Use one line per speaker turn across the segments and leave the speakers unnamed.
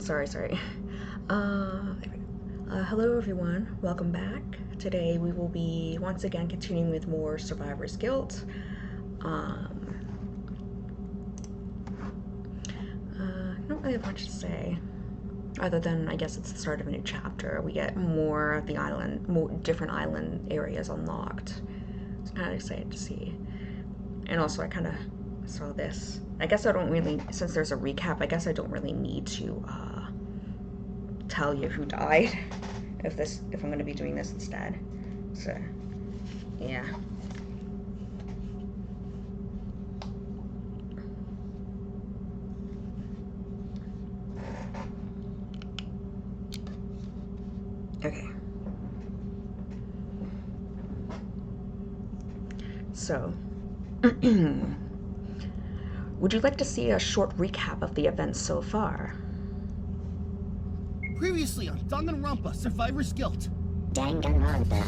Sorry. Hello everyone, welcome back. Today we will be once again continuing with more Survivor's Guilt. Not really have much to say, other than I guess it's the start of a new chapter. We get more of the island, more different island areas unlocked. It's kind of excited to see. And also I kind of saw this. I guess I don't really, since there's a recap, I guess I don't really need to tell you who died if I'm going to be doing this instead. So, yeah. Okay. So, would you like to see a short recap of the events so far?
Previously on Danganronpa, Survivor's Guilt.
Danganronpa.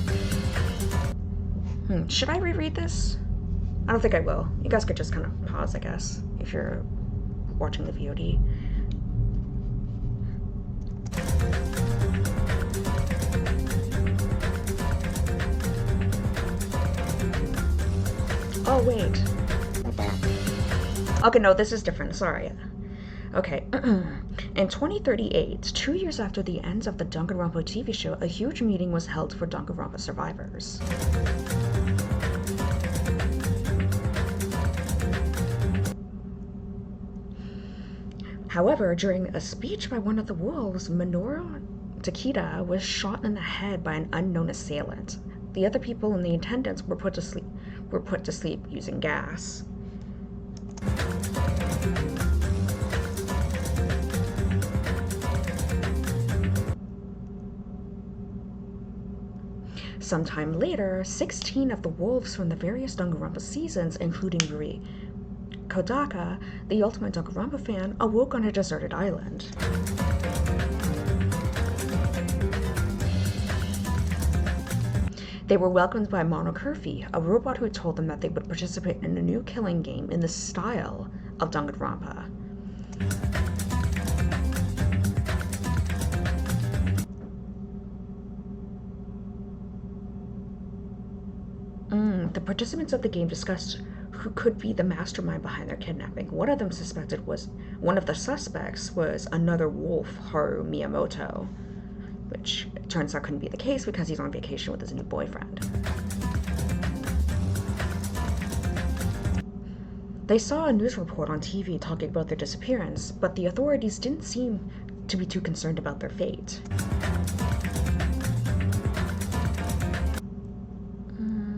Should I reread this? I don't think I will. You guys could just kind of pause, I guess, if you're watching the VOD. Oh, wait. Okay, no, this is different. Sorry. Okay. In 2038, 2 years after the end of the Danganronpa TV show, a huge meeting was held for Danganronpa survivors. However, during a speech by one of the wolves, Minoru Takeda was shot in the head by an unknown assailant. The other people in the attendance were put to sleep using gas. Sometime later, 16 of the wolves from the various Danganronpa seasons, including Yuri Kodaka, the ultimate Danganronpa fan, awoke on a deserted island. They were welcomed by Monokurfi, a robot who told them that they would participate in a new killing game in the style of Danganronpa. The participants of the game discussed who could be the mastermind behind their kidnapping. One of the suspects was another wolf, Haru Miyamoto, which it turns out couldn't be the case because he's on vacation with his new boyfriend. They saw a news report on TV talking about their disappearance, but the authorities didn't seem to be too concerned about their fate.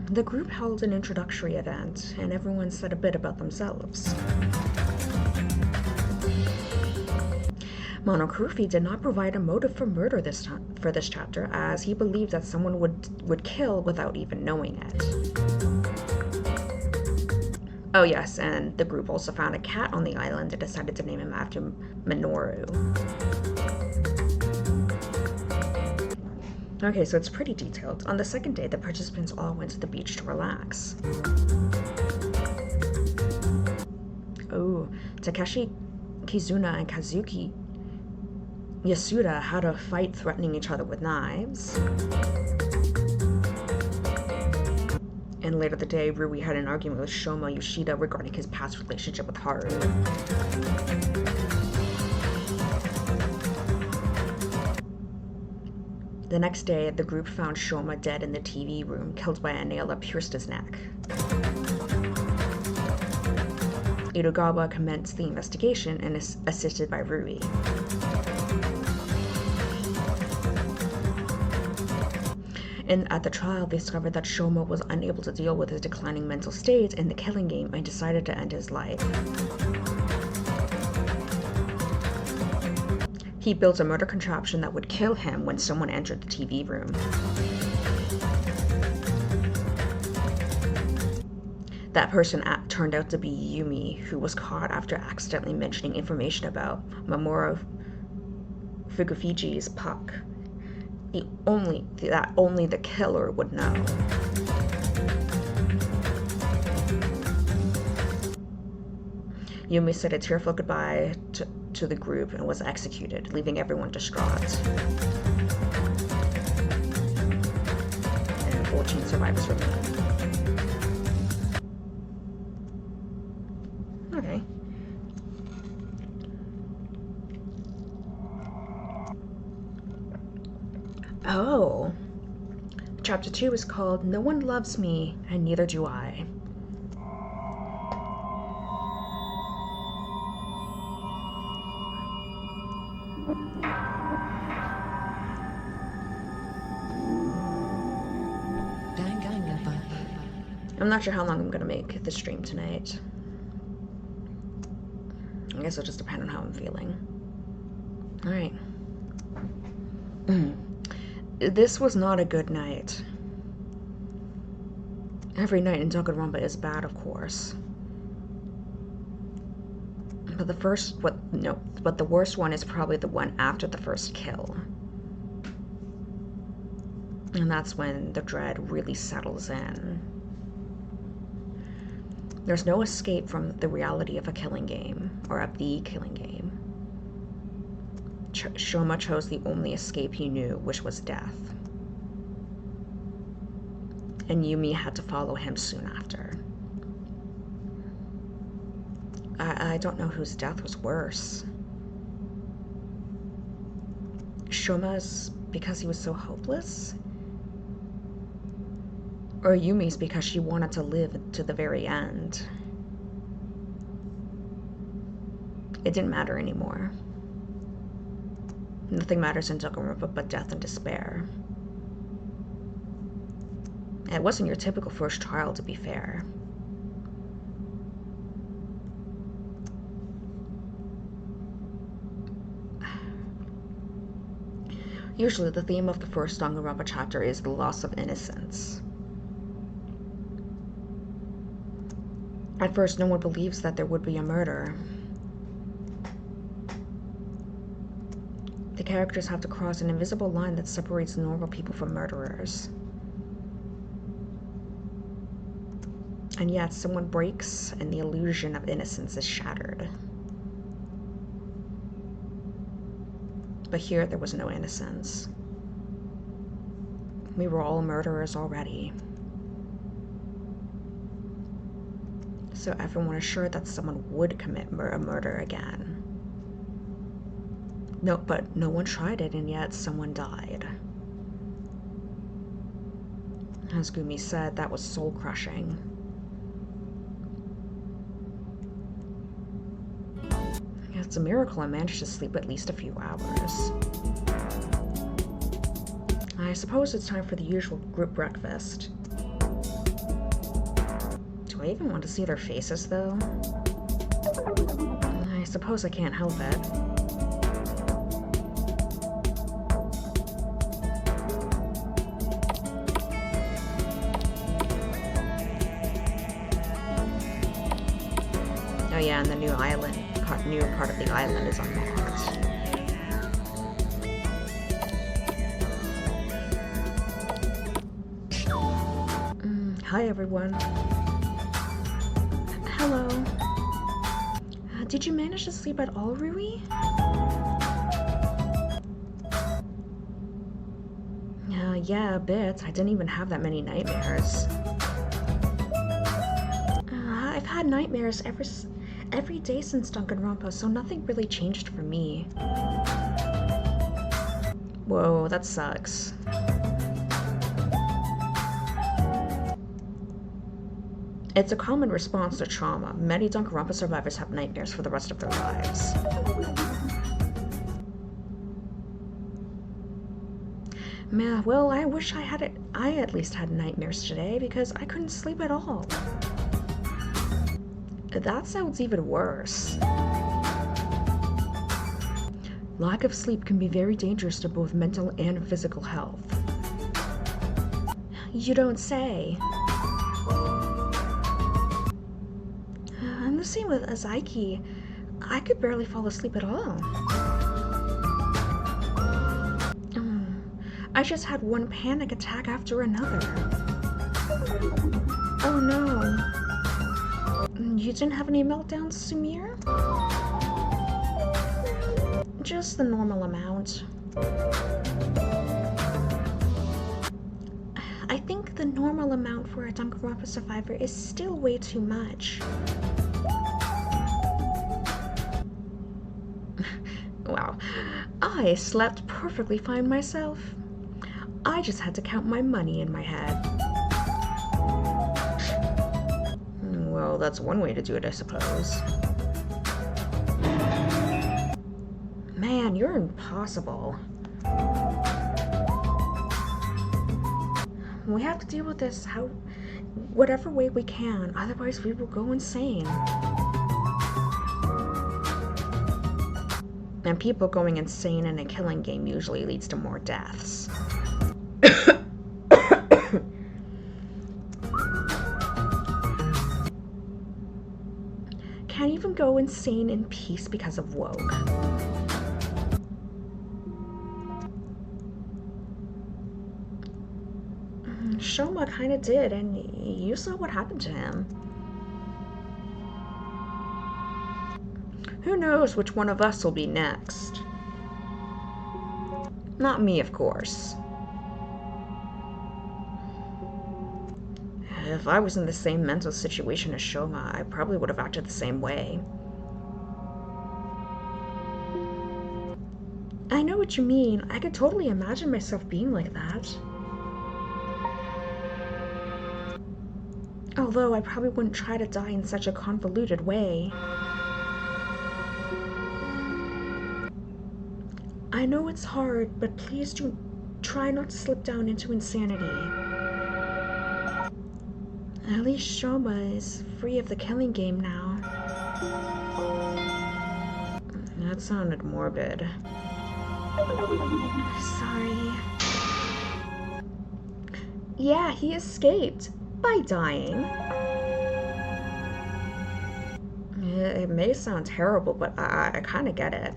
The group held an introductory event, and everyone said a bit about themselves. Monokurfi did not provide a motive for murder for this chapter, as he believed that someone would kill without even knowing it. Oh yes, and the group also found a cat on the island and decided to name him after Minoru. Okay, so it's pretty detailed. On the second day, the participants all went to the beach to relax. Oh, Takeshi Kizuna and Kazuki Yasuda had a fight threatening each other with knives. And later that day, Rui had an argument with Shoma Yoshida regarding his past relationship with Haru. The next day, the group found Shoma dead in the TV room, killed by a nail that pierced his neck. Itogawa commenced the investigation and is assisted by Rui. And at the trial, they discovered that Shoma was unable to deal with his declining mental state in the killing game and decided to end his life. He built a murder contraption that would kill him when someone entered the TV room. That person turned out to be Yumi, who was caught after accidentally mentioning information about Mamoru Fukufuji's puck. That only the killer would know. Yumi said a tearful goodbye to to the group and was executed, leaving everyone distraught. And 14 survivors remain. Okay. Oh. Chapter 2 is called No One Loves Me, and Neither Do I.
Danganronpa.
I'm not sure how long I'm gonna make the stream tonight. I guess it'll just depend on how I'm feeling. Alright. This was not a good night. Every night in Danganronpa is bad, of course. But the worst one is probably the one after the first kill. And that's when the dread really settles in. There's no escape from the reality of a killing game, or of the killing game. Shoma chose the only escape he knew, which was death. And Yumi had to follow him soon after. I don't know whose death was worse. Shoma's because he was so hopeless? Or Yumi's because she wanted to live to the very end? It didn't matter anymore. Nothing matters in Danganronpa but death and despair. It wasn't your typical first trial, to be fair. Usually the theme of the first Danganronpa chapter is the loss of innocence. At first, no one believes that there would be a murder. The characters have to cross an invisible line that separates normal people from murderers. And yet, someone breaks and the illusion of innocence is shattered. But here, there was no innocence. We were all murderers already. So everyone was sure that someone would commit a murder again. But no one tried it, and yet someone died. As Gumi said, that was soul-crushing. It's a miracle I managed to sleep at least a few hours. I suppose it's time for the usual group breakfast. Do I even want to see their faces, though? I suppose I can't help it. Oh yeah, and the new part of the island is unlocked. Hi everyone. Hello. Did you manage to sleep at all, Rui? Yeah, a bit. I didn't even have that many nightmares. I've had nightmares every day since Danganronpa, so nothing really changed for me. Whoa, that sucks. It's a common response to trauma. Many Danganronpa survivors have nightmares for the rest of their lives. Man, well, I wish I at least had nightmares today, because I couldn't sleep at all. That sounds even worse. Lack of sleep can be very dangerous to both mental and physical health. You don't say. I'm the same with Azaiki. I could barely fall asleep at all. I just had one panic attack after another. Oh no. You didn't have any meltdowns, Sumire? Just the normal amount. I think the normal amount for a Danganronpa survivor is still way too much. Wow, I slept perfectly fine myself. I just had to count my money in my head. Well, that's one way to do it, I suppose. Man, you're impossible. We have to deal with this whatever way we can, otherwise we will go insane. And people going insane in a killing game usually leads to more deaths. Can't even go insane in peace because of woke. Shoma kinda did, and you saw what happened to him. Who knows which one of us will be next? Not me, of course. If I was in the same mental situation as Shoma, I probably would have acted the same way. I know what you mean. I could totally imagine myself being like that. Although I probably wouldn't try to die in such a convoluted way. I know it's hard, but please do try not to slip down into insanity. At least Shoma is free of the killing game now. That sounded morbid. Sorry. Yeah, he escaped. By dying. It may sound terrible, but I kind of get it.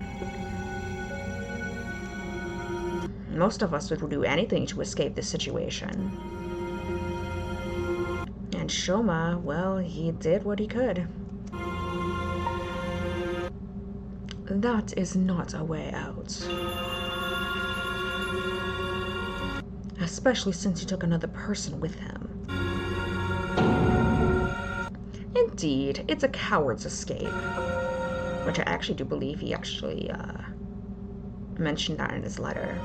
Most of us would do anything to escape this situation. And Shoma, well, he did what he could. That is not a way out. Especially since he took another person with him. Indeed, it's a coward's escape. Which I actually do believe he actually mentioned that in his letter.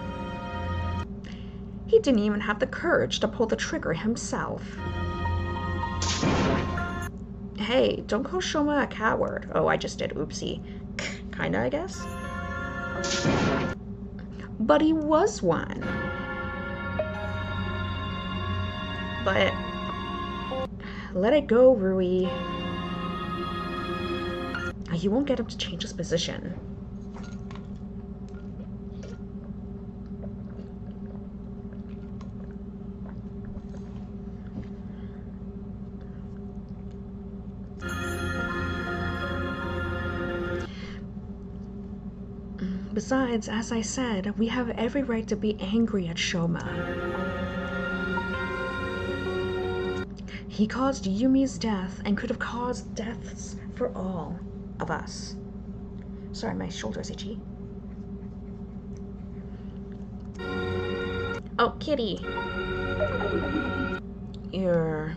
He didn't even have the courage to pull the trigger himself. Hey, don't call Shoma a coward. Oh, I just did. Oopsie. Kinda, I guess. But he was one. But let it go, Rui. You won't get him to change his position. Besides, as I said, we have every right to be angry at Shoma. He caused Yumi's death and could have caused deaths for all of us. Sorry, my shoulder's itchy. Oh, kitty. You're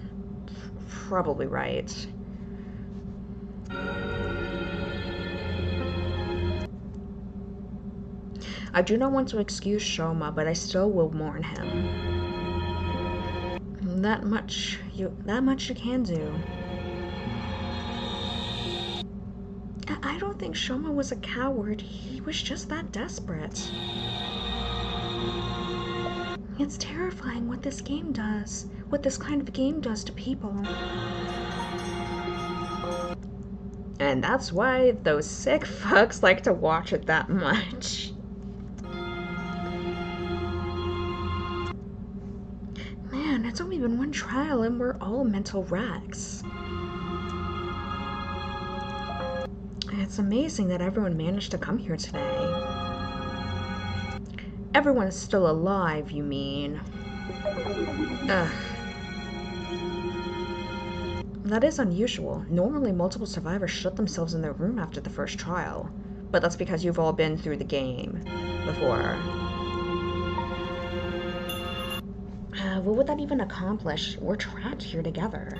probably right. I do not want to excuse Shoma, but I still will mourn him. That much you can do. I don't think Shoma was a coward. He was just that desperate. It's terrifying what this game does. What this kind of game does to people. And that's why those sick fucks like to watch it that much. Man, it's only been one trial and we're all mental wrecks. It's amazing that everyone managed to come here today. Everyone is still alive, you mean? Ugh. That is unusual. Normally, multiple survivors shut themselves in their room after the first trial. But that's because you've all been through the game before. What would that even accomplish? We're trapped here together.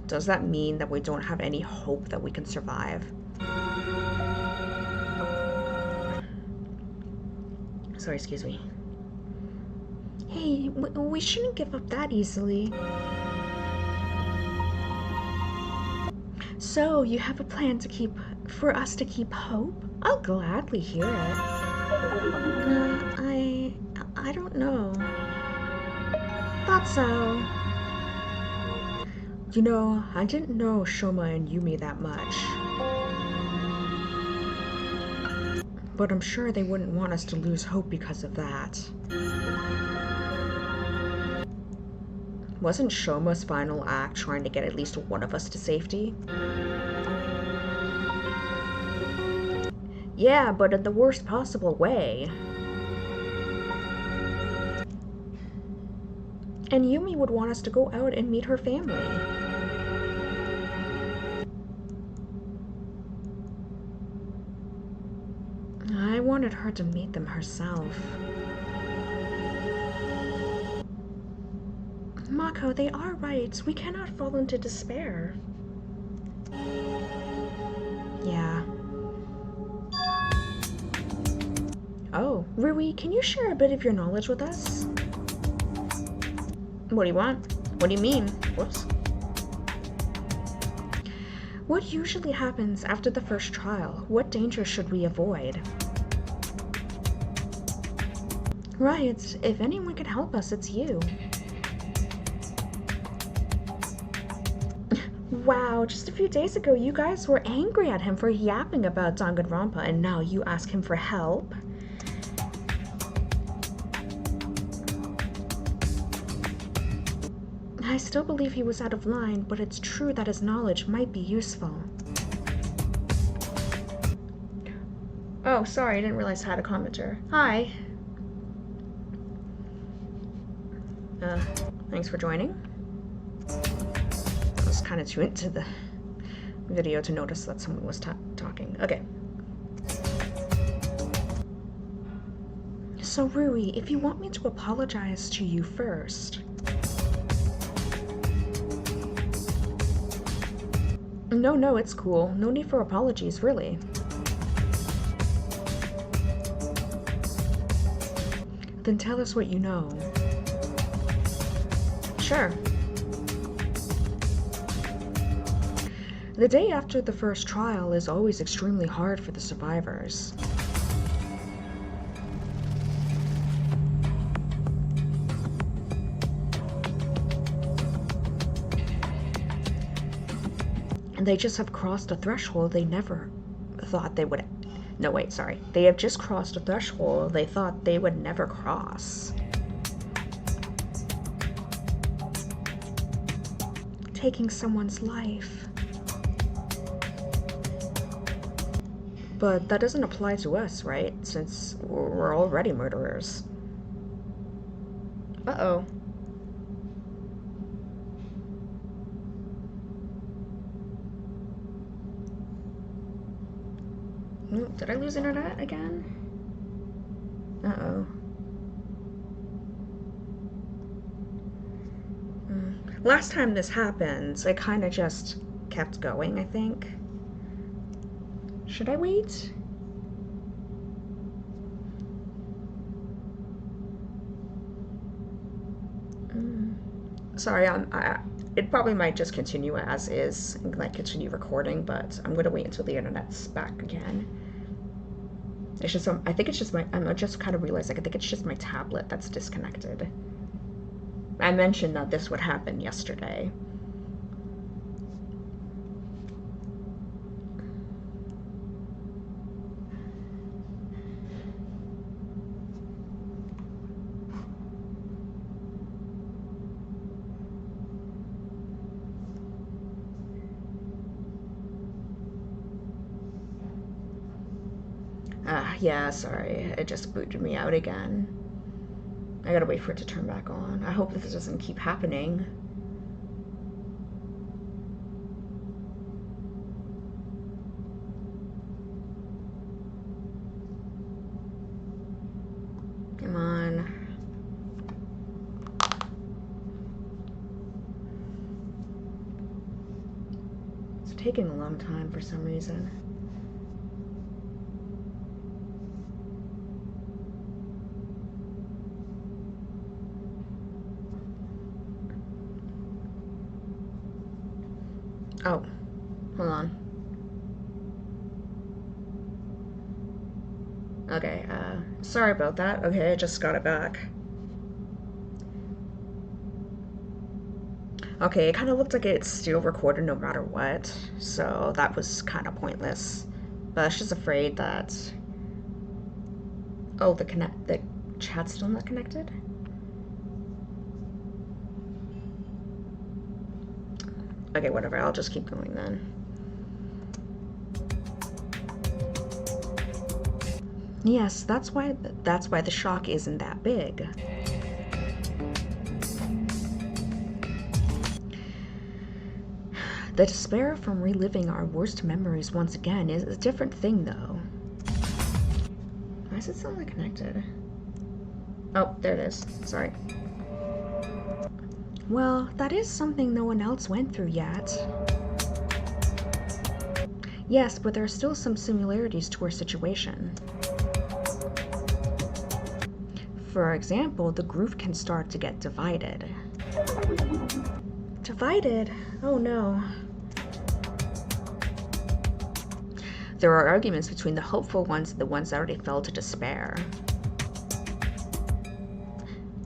Does that mean that we don't have any hope that we can survive? Sorry, excuse me. Hey, we shouldn't give up that easily. So, you have a plan for us to keep hope? I'll gladly hear it. I don't know. Thought so. You know, I didn't know Shoma and Yumi that much. But I'm sure they wouldn't want us to lose hope because of that. Wasn't Shoma's final act trying to get at least one of us to safety? Yeah, but in the worst possible way. And Yumi would want us to go out and meet her family. I wanted her to meet them herself. Mako, they are right. We cannot fall into despair. Yeah. Oh, Rui, can you share a bit of your knowledge with us? What do you want? What do you mean? Whoops. What usually happens after the first trial? What dangers should we avoid? Right, if anyone can help us, it's you. Wow, just a few days ago you guys were angry at him for yapping about Danganronpa, and now you ask him for help? I still believe he was out of line, but it's true that his knowledge might be useful. Oh, sorry, I didn't realize I had a commenter. Hi. Thanks for joining. I was kind of too into the video to notice that someone was talking. Okay. So, Rui, if you want me to apologize to you first... No, it's cool. No need for apologies, really. Then tell us what you know. Sure. The day after the first trial is always extremely hard for the survivors. And they just have crossed a threshold they never thought they would... No, wait, sorry. They have just crossed a threshold they thought they would never cross. Taking someone's life. But that doesn't apply to us, right? Since we're already murderers. Uh-oh. Did I lose internet again? Uh-oh. Last time this happened, it kind of just kept going, I think. Should I wait? Sorry, it probably might just continue as is, and like continue recording, but I'm gonna wait until the internet's back again. It's just, I think it's just I'm just kind of realizing, I think it's just my tablet that's disconnected. I mentioned that this would happen yesterday. Yeah, sorry, it just booted me out again. I gotta wait for it to turn back on. I hope this doesn't keep happening. Come on. It's taking a long time for some reason. Oh, hold on. Okay, sorry about that. Okay, I just got it back. Okay, it kind of looked like it's still recorded no matter what, so that was kind of pointless. But I was just afraid that... Oh, the chat's still not connected? Okay, whatever, I'll just keep going then. Yes, that's why the shock isn't that big. The despair from reliving our worst memories once again is a different thing, though. Why is it still not connected? Oh, there it is. Sorry. Well, that is something no one else went through yet. Yes, but there are still some similarities to our situation. For example, the group can start to get divided. Divided? Oh no. There are arguments between the hopeful ones and the ones that already fell to despair.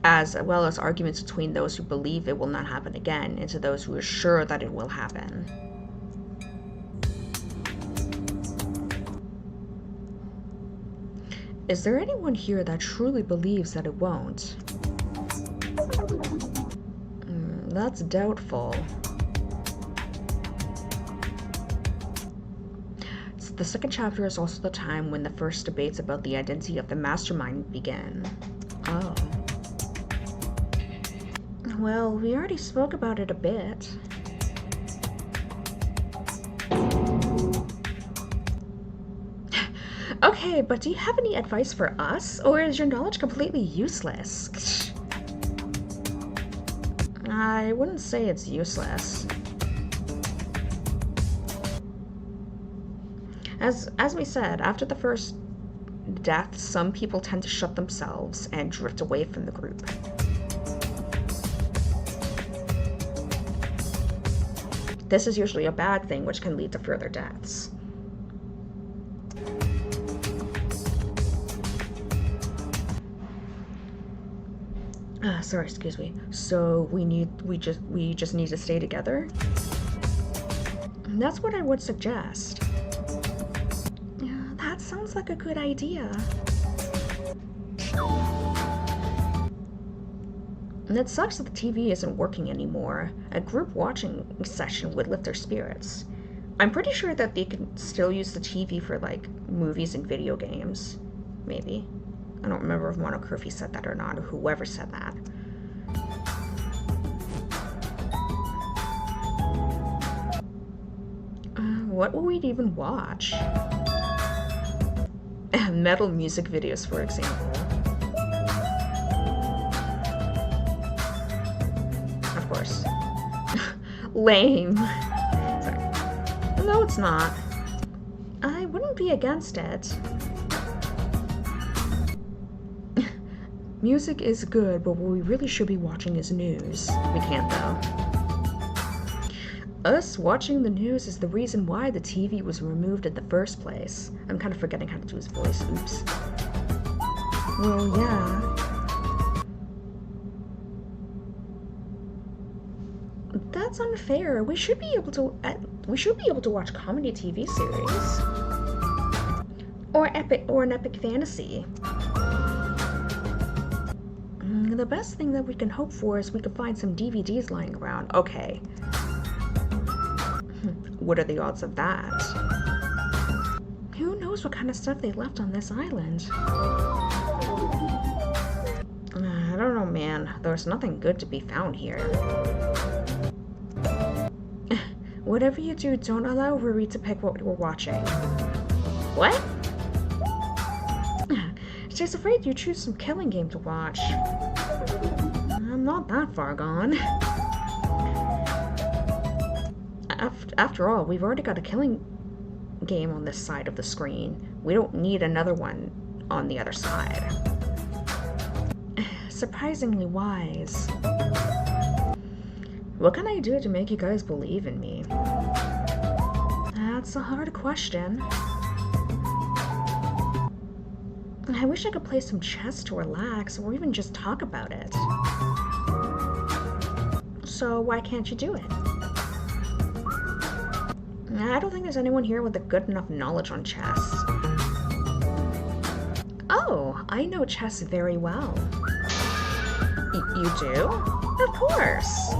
As well as arguments between those who believe it will not happen again and to those who are sure that it will happen. Is there anyone here that truly believes that it won't? That's doubtful. The second chapter is also the time when the first debates about the identity of the mastermind begin. Oh. Well, we already spoke about it a bit. Okay, but do you have any advice for us, or is your knowledge completely useless? I wouldn't say it's useless. As we said, after the first death, some people tend to shut themselves and drift away from the group. This is usually a bad thing, which can lead to further deaths. Sorry, excuse me. So we just need to stay together? That's what I would suggest. Yeah, that sounds like a good idea. And it sucks that the TV isn't working anymore. A group watching session would lift their spirits. I'm pretty sure that they can still use the TV for, like, movies and video games. Maybe. I don't remember if Monocurfy said that or not, or whoever said that. What will we even watch? Metal music videos, for example. Of course. Lame. Sorry. No, it's not. I wouldn't be against it. Music is good, but what we really should be watching is news. We can't, though. Us watching the news is the reason why the TV was removed in the first place. I'm kind of forgetting how to do his voice. Oops. Well, yeah. That's unfair. We should be able to watch comedy TV series. Or an epic fantasy. The best thing that we can hope for is we can find some DVDs lying around. Okay. What are the odds of that? Who knows what kind of stuff they left on this island? I don't know, man. There's nothing good to be found here. Whatever you do, don't allow Ruri to pick what we're watching. What? She's afraid you choose some killing game to watch. I'm not that far gone. After all, we've already got a killing game on this side of the screen. We don't need another one on the other side. Surprisingly wise. What can I do to make you guys believe in me? That's a hard question. I wish I could play some chess to relax, or even just talk about it. So why can't you do it? I don't think there's anyone here with a good enough knowledge on chess. Oh, I know chess very well. You do? Of course.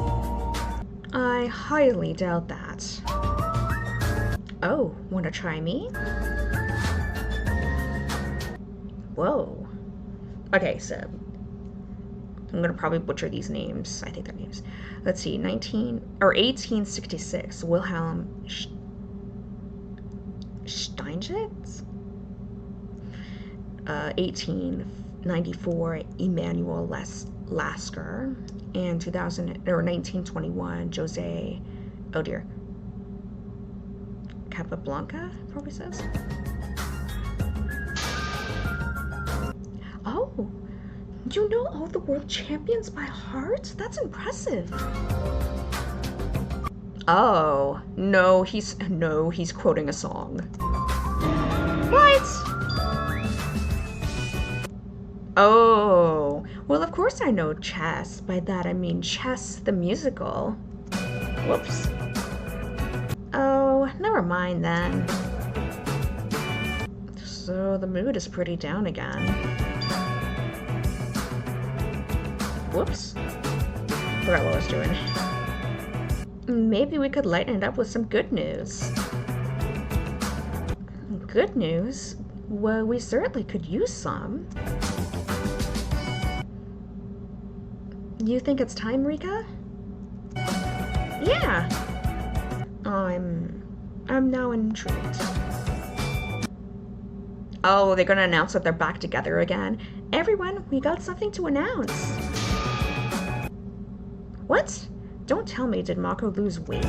I highly doubt that. Oh, wanna try me? Whoa. Okay, so I'm gonna probably butcher these names. I think they're names. Let's see, 1866, Wilhelm Steinitz? 1894, Emanuel Lasker, and 1921, Jose, oh dear, Capablanca, probably says. Oh, you know all the world champions by heart? That's impressive. Oh, no, he's quoting a song. What? Oh, well, of course I know chess. By that I mean Chess the musical. Whoops. Oh, never mind then. So the mood is pretty down again. Whoops. Forgot what I was doing. Maybe we could lighten it up with some good news. Good news? Well, we certainly could use some. You think it's time, Rika? Yeah. I'm now intrigued. Oh, they're gonna announce that they're back together again. Everyone, we got something to announce. What? Don't tell me, did Mako lose weight?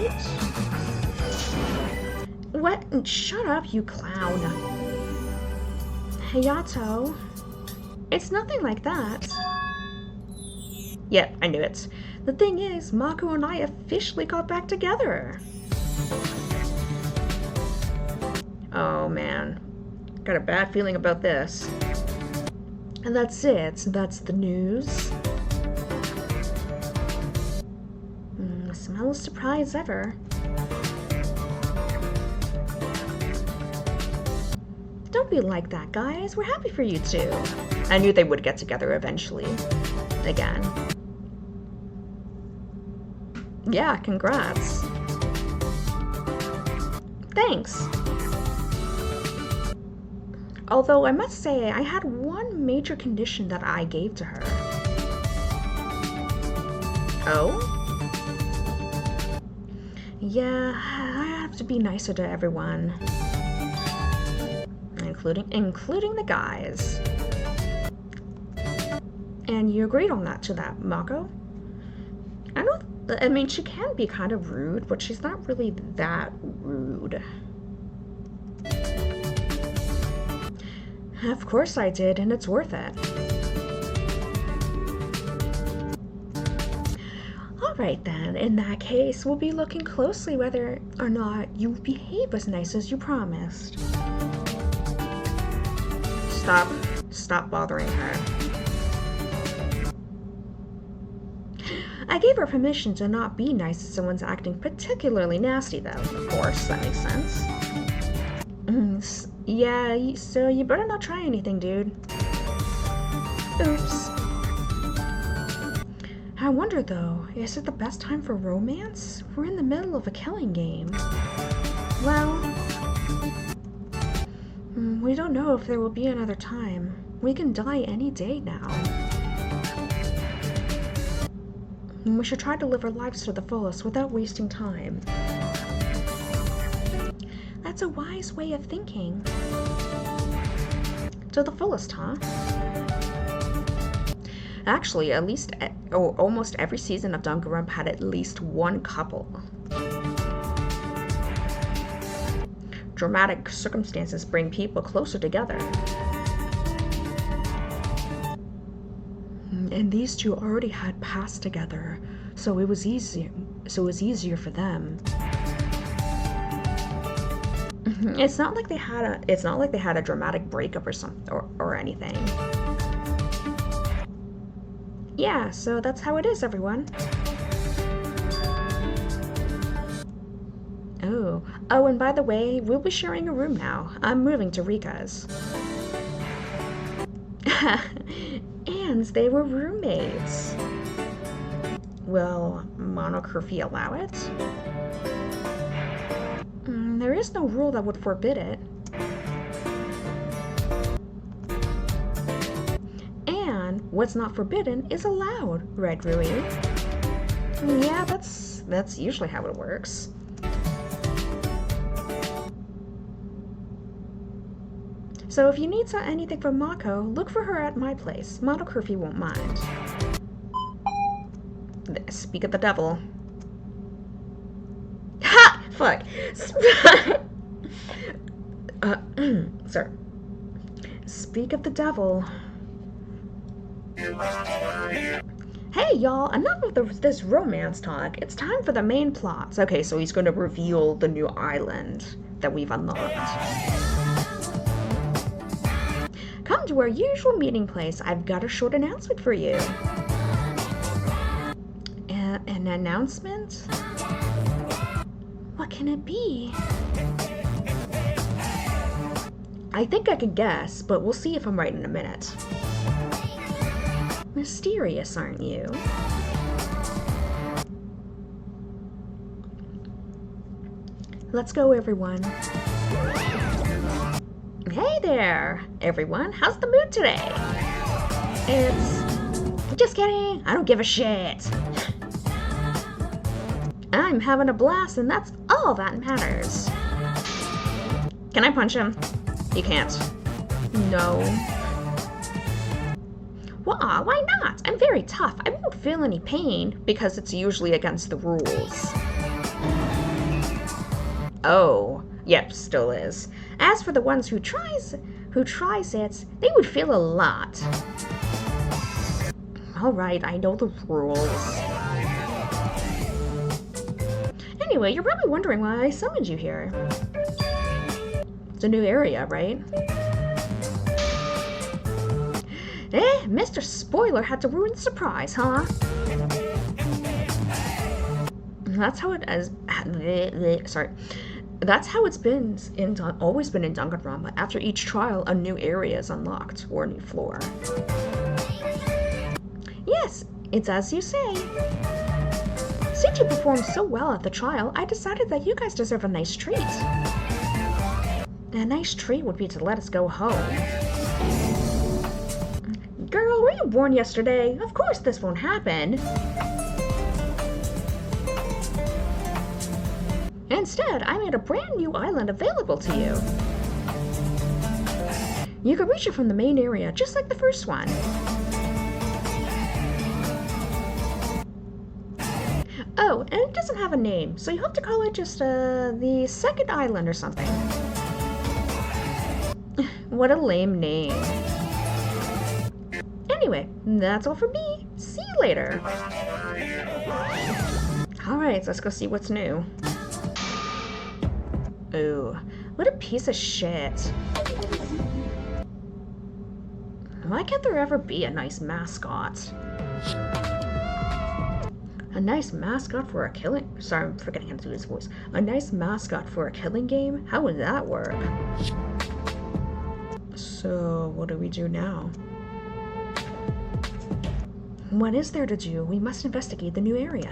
What? Shut up, you clown. Hayato. It's nothing like that. Yep, I knew it. The thing is, Mako and I officially got back together. Oh man. Got a bad feeling about this. And that's it. That's the news. Smallest surprise ever. Don't be like that, guys. We're happy for you two. I knew they would get together eventually. Again. Yeah, congrats. Thanks. Although I must say, I had one major condition that I gave to her. Oh? Yeah, I have to be nicer to everyone. Including the guys. And you agreed on that Mako? I mean, she can be kind of rude, but she's not really that rude. Of course I did, and it's worth it. Alright then, in that case, we'll be looking closely whether or not you behave as nice as you promised. Stop bothering her. I gave her permission to not be nice if someone's acting particularly nasty, though. Of course, that makes sense. Yeah, so you better not try anything, dude. Oops. I wonder, though, is it the best time for romance? We're in the middle of a killing game. Well, we don't know if there will be another time. We can die any day now. We should try to live our lives to the fullest without wasting time. That's a wise way of thinking. To the fullest, huh? Actually, at least almost every season of Danganronpa had at least one couple. Dramatic circumstances bring people closer together. And these two already had passed together, so it was easier for them. It's not like they had a dramatic breakup or something or anything. Yeah, so that's how it is, everyone. Oh, and by the way, we'll be sharing a room now. I'm moving to Rika's. And they were roommates. Will monocurfew allow it? There is no rule that would forbid it. And what's not forbidden is allowed, right, Rui? Yeah, that's usually how it works. So if you need anything from Mako, look for her at my place. Monocurfew won't mind. Speak of the devil. Ha! Fuck. Sorry. Speak of the devil. Hey, y'all, enough of this romance talk. It's time for the main plots. Okay, so he's going to reveal the new island that we've unlocked. Come to our usual meeting place. I've got a short announcement for you. An announcement? What can it be? I think I can guess, but we'll see if I'm right in a minute. Mysterious, aren't you? Let's go, everyone. Hey there, everyone. How's the mood today? Just kidding. I don't give a shit. I'm having a blast, and that's all that matters. Can I punch him? You can't. No. Well, why not? I'm very tough. I won't feel any pain because it's usually against the rules. Oh, yep, still is. As for the ones who tries it, they would feel a lot. Alright, I know the rules. Anyway, you're probably wondering why I summoned you here. It's a new area, right? Mr. Spoiler had to ruin the surprise, huh? That's how it is. Sorry. That's how it's been always been in Danganronpa. After each trial, a new area is unlocked, or a new floor. Yes, it's as you say. Since you performed so well at the trial, I decided that you guys deserve a nice treat. A nice treat would be to let us go home. Girl, were you born yesterday? Of course this won't happen. Instead, I made a brand new island available to you. You can reach it from the main area, just like the first one. Oh, and it doesn't have a name, so you have to call it just, the second island or something. What a lame name. Anyway, that's all for me. See you later. Alright, let's go see what's new. Ooh, what a piece of shit. Why can't there ever be a nice mascot? A nice mascot for a killing... Sorry, I'm forgetting how to do his voice. A nice mascot for a killing game? How would that work? So, what do we do now? What is there to do? We must investigate the new area.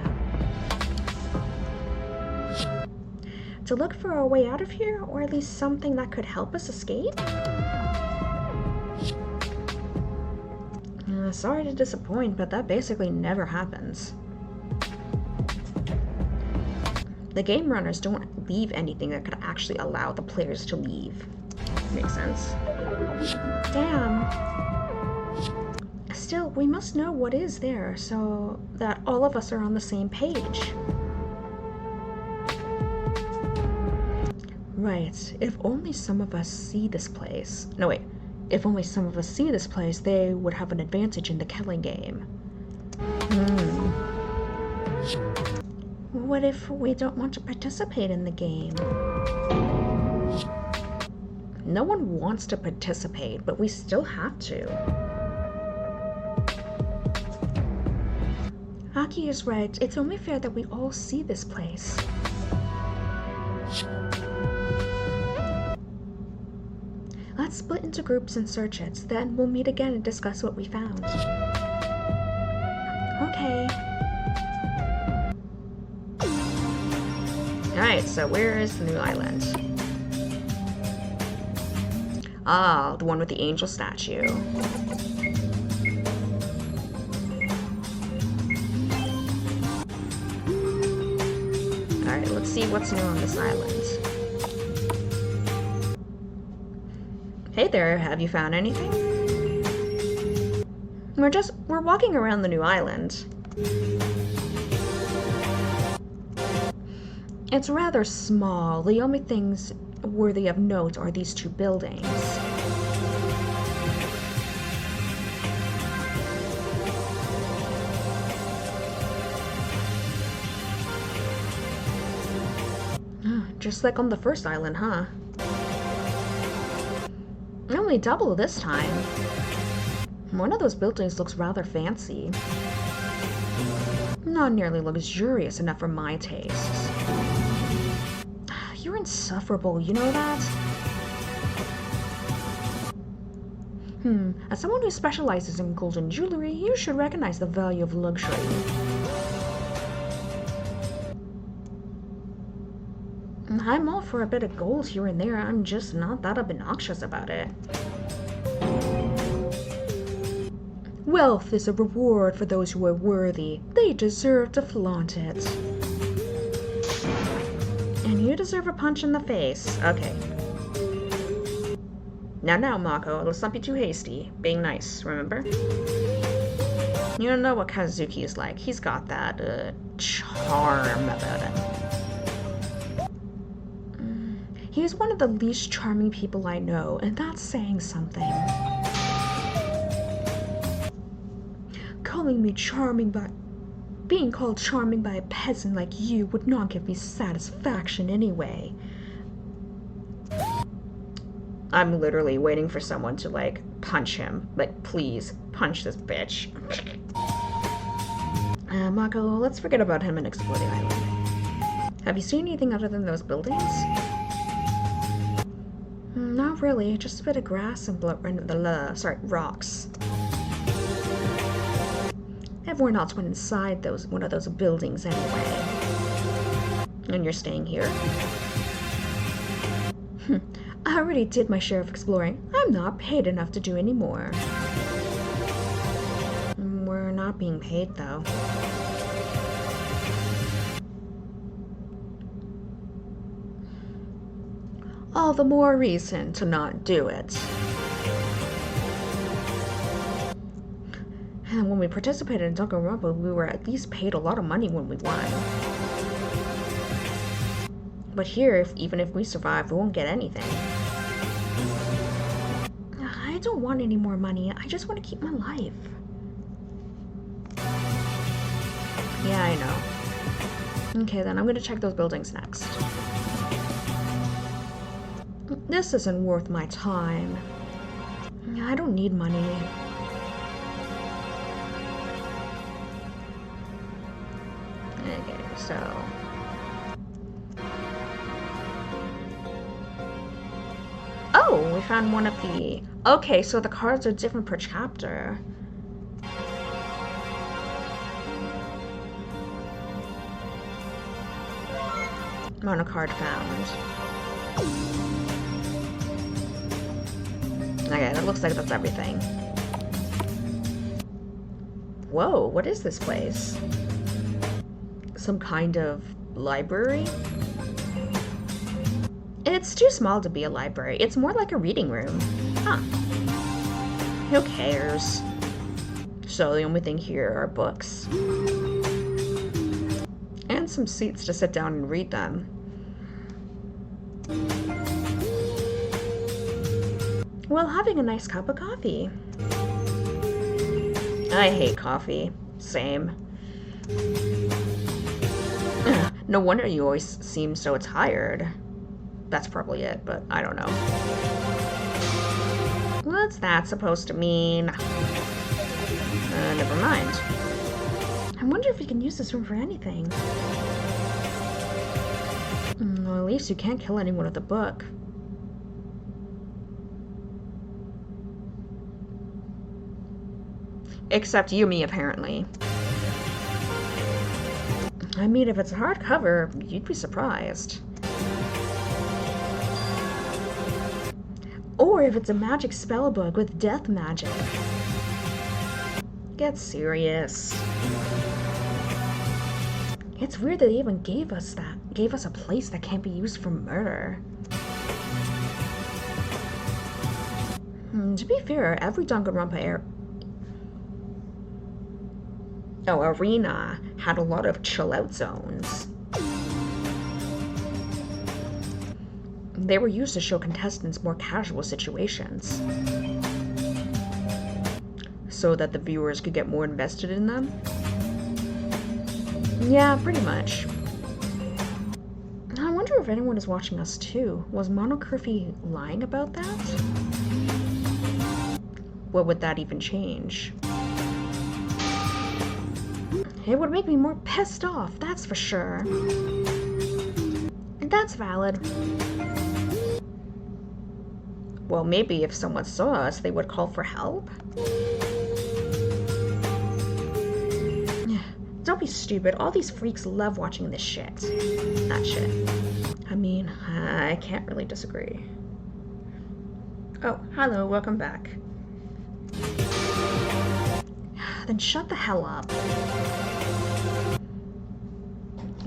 To look for a way out of here, or at least something that could help us escape? Sorry to disappoint, but that basically never happens. The game runners don't leave anything that could actually allow the players to leave. Makes sense. Damn. Still, we must know what is there so that all of us are on the same page. Right. If only some of us see this place. No, wait. If only some of us see this place, they would have an advantage in the killing game. What if we don't want to participate in the game? No one wants to participate, but we still have to. Aki is right. It's only fair that we all see this place. Let's split into groups and search it. Then we'll meet again and discuss what we found. Okay. Alright, so where is the new island? Ah, the one with the angel statue. Alright, let's see what's new on this island. Hey there, have you found anything? We're walking around the new island. It's rather small. The only things worthy of note are these two buildings. Just like on the first island, huh? Only double this time. One of those buildings looks rather fancy. Not nearly luxurious enough for my tastes. You're insufferable, you know that? As someone who specializes in golden jewelry, you should recognize the value of luxury. I'm all for a bit of gold here and there, I'm just not that obnoxious about it. Wealth is a reward for those who are worthy. They deserve to flaunt it. And you deserve a punch in the face. Okay. Now, Mako, let's not be too hasty. Being nice, remember? You don't know what Kazuki is like. He's got that, charm about him. He's one of the least charming people I know, and that's saying something. Calling me charming by... Being called charming by a peasant like you would not give me satisfaction anyway. I'm literally waiting for someone to, like, punch him. Like, please, punch this bitch. Mako, let's forget about him and explore the island. Have you seen anything other than those buildings? Not really, just a bit of grass and rocks. Everyone else went inside one of those buildings anyway. And you're staying here? I already did my share of exploring. I'm not paid enough to do any more. We're not being paid, though. All the more reason to not do it. And when we participated in Danganronpa, we were at least paid a lot of money when we won. But here, even if we survive, we won't get anything. I don't want any more money. I just want to keep my life. Yeah, I know. Okay, then I'm gonna check those buildings next. This isn't worth my time. I don't need money. Okay, so... Oh, we found one of the... Okay, so the cards are different per chapter. Mono card found. Okay, that looks like that's everything. Whoa, what is this place? Some kind of library? It It's too small to be a library. It's more like a reading room. Huh. Who cares? So the only thing here are books. And some seats to sit down and read them. While having a nice cup of coffee. I hate coffee. Same. No wonder you always seem so tired. That's probably it, but I don't know. What's that supposed to mean? Never mind. I wonder if we can use this room for anything. Well, at least you can't kill anyone with a book. Except Yumi, apparently. I mean, if it's a hardcover, you'd be surprised. Or if it's a magic spellbook with death magic. Get serious. It's weird that they even gave us a place that can't be used for murder. To be fair, every Danganronpa arena had a lot of chill-out zones. They were used to show contestants more casual situations, so that the viewers could get more invested in them. Yeah, pretty much. I wonder if anyone is watching us too. Was Monocurfy lying about that? What would that even change? It would make me more pissed off, that's for sure. And that's valid. Well, maybe if someone saw us, they would call for help? Don't be stupid. All these freaks love watching this shit. That shit. I mean, I can't really disagree. Oh, hello, welcome back. Then shut the hell up.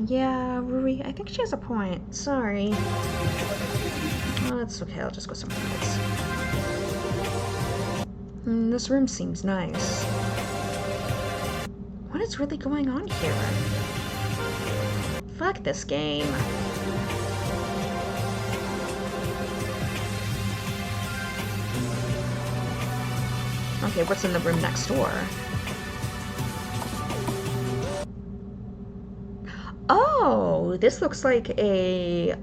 Yeah, Ruri, I think she has a point. Sorry. Oh, it's okay, I'll just go somewhere else. This room seems nice. What is really going on here? Fuck this game. Okay, what's in the room next door? Oh, this looks like a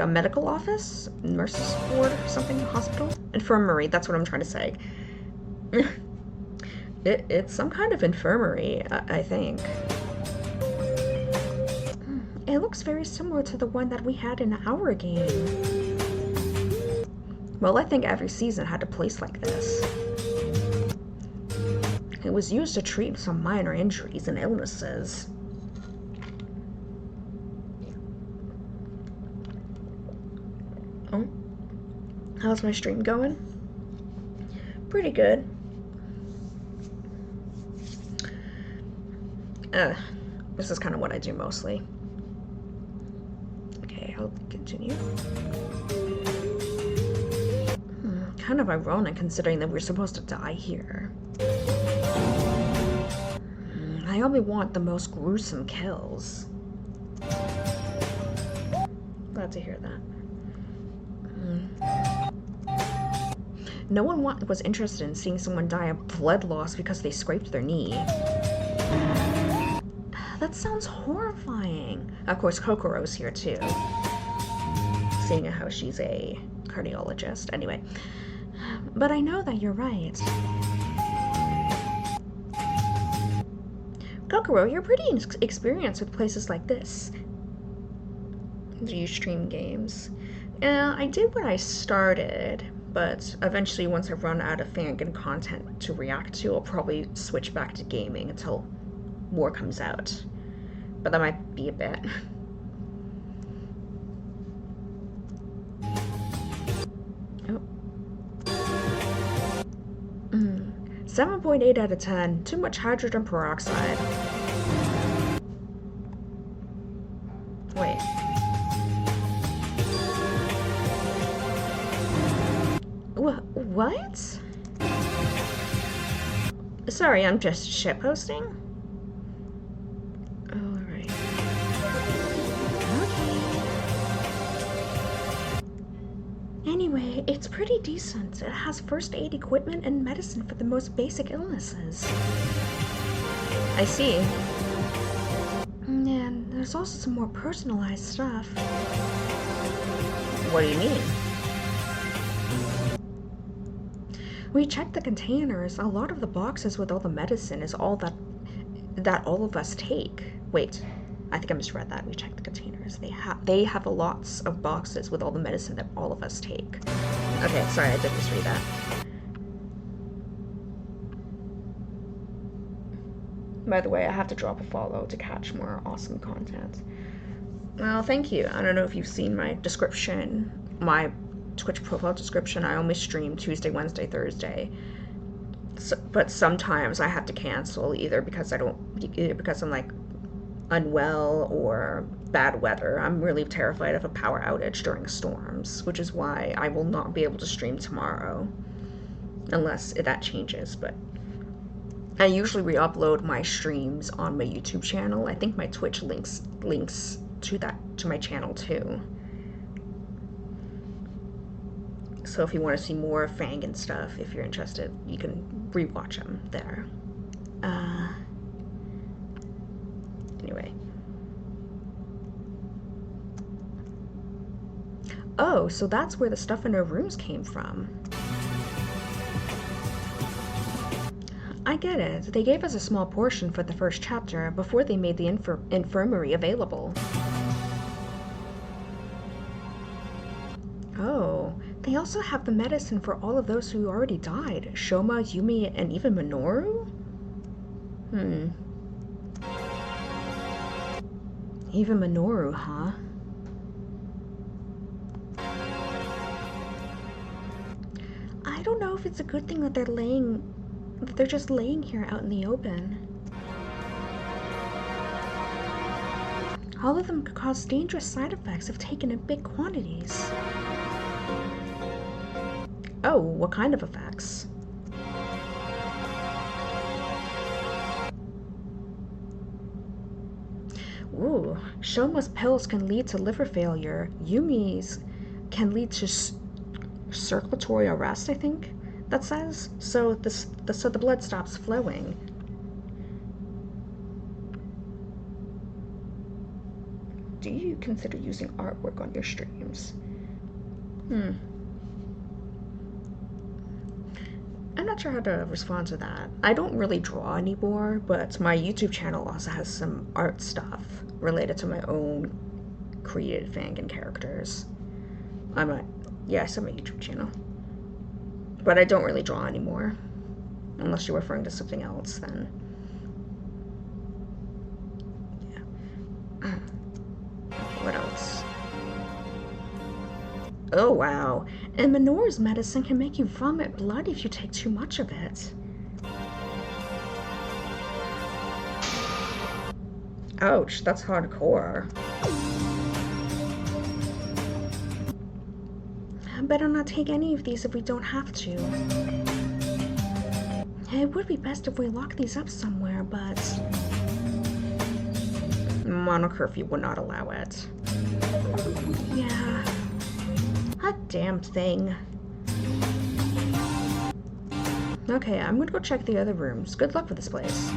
medical office, nurse's ward or something, hospital, infirmary. That's what I'm trying to say. It's some kind of infirmary, I think. It looks very similar to the one that we had in our game. Well, I think every season had a place like this. It was used to treat some minor injuries and illnesses. Oh, how's my stream going? Pretty good. This is kind of what I do mostly. Okay, I'll continue. Kind of ironic considering that we're supposed to die here. I only want the most gruesome kills. Glad to hear that. No one was interested in seeing someone die of blood loss because they scraped their knee. That sounds horrifying. Of course, Kokoro's here too. Seeing how she's a cardiologist. Anyway. But I know that you're right. Kokoro, you're pretty experienced with places like this. Do you stream games? I did when I started, but eventually once I run out of fan content to react to, I'll probably switch back to gaming until more comes out. But that might be a bit. Oh. 7.8 out of 10. Too much hydrogen peroxide. What? Sorry, I'm just shitposting? Alright. Okay. Anyway, it's pretty decent. It has first aid equipment and medicine for the most basic illnesses. I see. And there's also some more personalized stuff. What do you mean? We checked the containers. A lot of the boxes with all the medicine is all that all of us take. Wait, I think I misread that. We checked the containers. They have lots of boxes with all the medicine that all of us take. Okay, sorry, I did misread that. By the way, I have to drop a follow to catch more awesome content. Well, thank you. I don't know if you've seen my description, my Twitch profile description. I only stream Tuesday, Wednesday, Thursday. But sometimes I have to cancel either because I'm like unwell or bad weather. I'm really terrified of a power outage during storms, which is why I will not be able to stream tomorrow unless that changes. But I usually re-upload my streams on my YouTube channel. I think my Twitch links to my channel too. So if you want to see more Fang and stuff, if you're interested, you can rewatch them there. Anyway. Oh, so that's where the stuff in our rooms came from. I get it. They gave us a small portion for the first chapter before they made the infirmary available. Oh, they also have the medicine for all of those who already died. Shoma, Yumi, and even Minoru? Even Minoru, huh? I don't know if it's a good thing that they're just laying here out in the open. All of them could cause dangerous side effects if taken in big quantities. Oh, what kind of effects? Ooh, Shoma's pills can lead to liver failure. Yumi's can lead to circulatory arrest, I think that says. So the blood stops flowing. Do you consider using artwork on your streams? I'm not sure how to respond to that. I don't really draw anymore, but my YouTube channel also has some art stuff related to my own created Fangin characters. Yeah, I said my YouTube channel. But I don't really draw anymore. Unless you're referring to something else, then. Yeah. What else? Oh, wow. And Minoru's medicine can make you vomit blood if you take too much of it. Ouch, that's hardcore. I better not take any of these if we don't have to. It would be best if we lock these up somewhere, but Mono Curfew would not allow it. Yeah. A damn thing. Okay, I'm gonna go check the other rooms. Good luck with this place.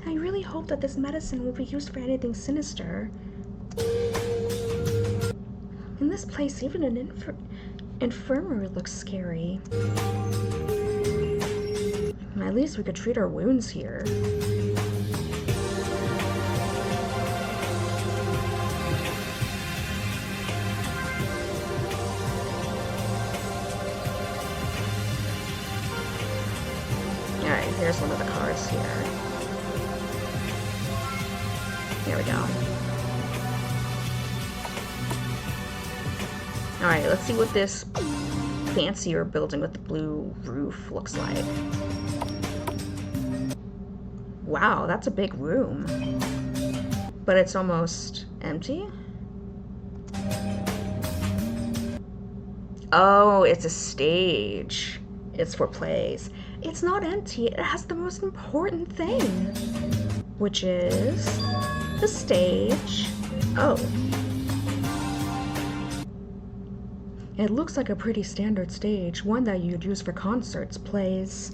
I really hope that this medicine will be used for anything sinister. In this place, even an infirmary looks scary. At least we could treat our wounds here. Alright, here's one of the cars here. There we go. Alright, let's see what this fancier building with the blue roof looks like. Wow, that's a big room. But it's almost empty? Oh, it's a stage. It's for plays. It's not empty. It has the most important thing, which is the stage. Oh. It looks like a pretty standard stage, one that you'd use for concerts, plays,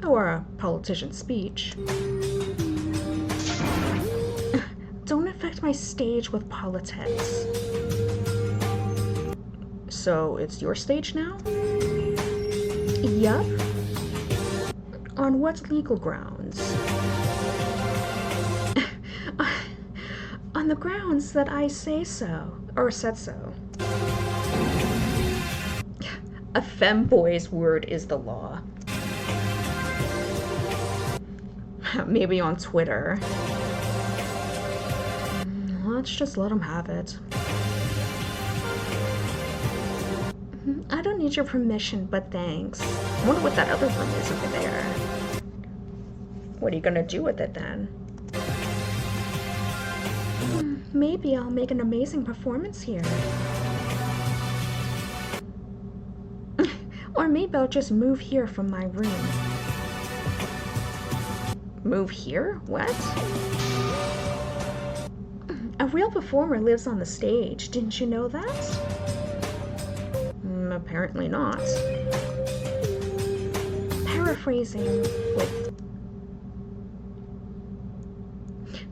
or a politician's speech. Don't affect my stage with politics. So it's your stage now? Yup. On what legal grounds? On the grounds that I say so, or said so. A femboy's word is the law. Maybe on Twitter. Let's just let him have it. I don't need your permission, but thanks. I wonder what that other room is over there. What are you gonna do with it then? Maybe I'll make an amazing performance here. Or maybe I'll just move here from my room. Move here? What? A real performer lives on the stage. Didn't you know that? Apparently not.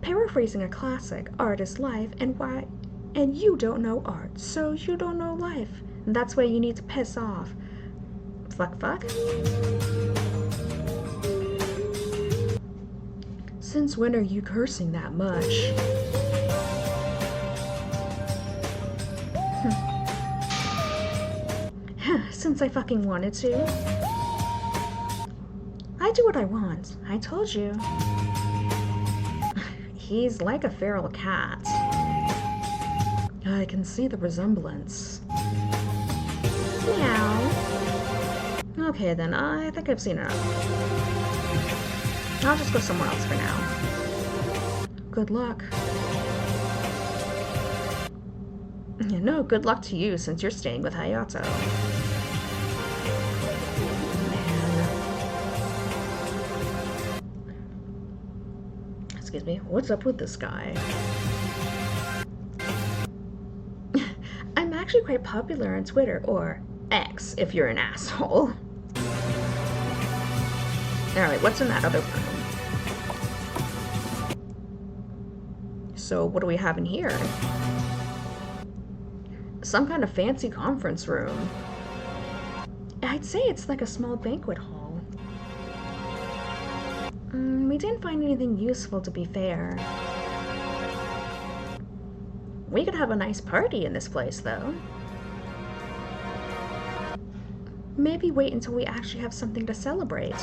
Paraphrasing a classic, art is life, and you don't know art, so you don't know life. And that's why you need to piss off. Fuck. Since when are you cursing that much? Since I fucking wanted to. I do what I want. I told you. He's like a feral cat. I can see the resemblance. Meow. Okay then, I think I've seen enough. I'll just go somewhere else for now. Good luck. No, good luck to you since you're staying with Hayato. Excuse me, what's up with this guy? I'm actually quite popular on Twitter, or X if you're an asshole. Alright, what's in that other room? So what do we have in here? Some kind of fancy conference room. I'd say it's like a small banquet hall. We didn't find anything useful, to be fair. We could have a nice party in this place, though. Maybe wait until we actually have something to celebrate.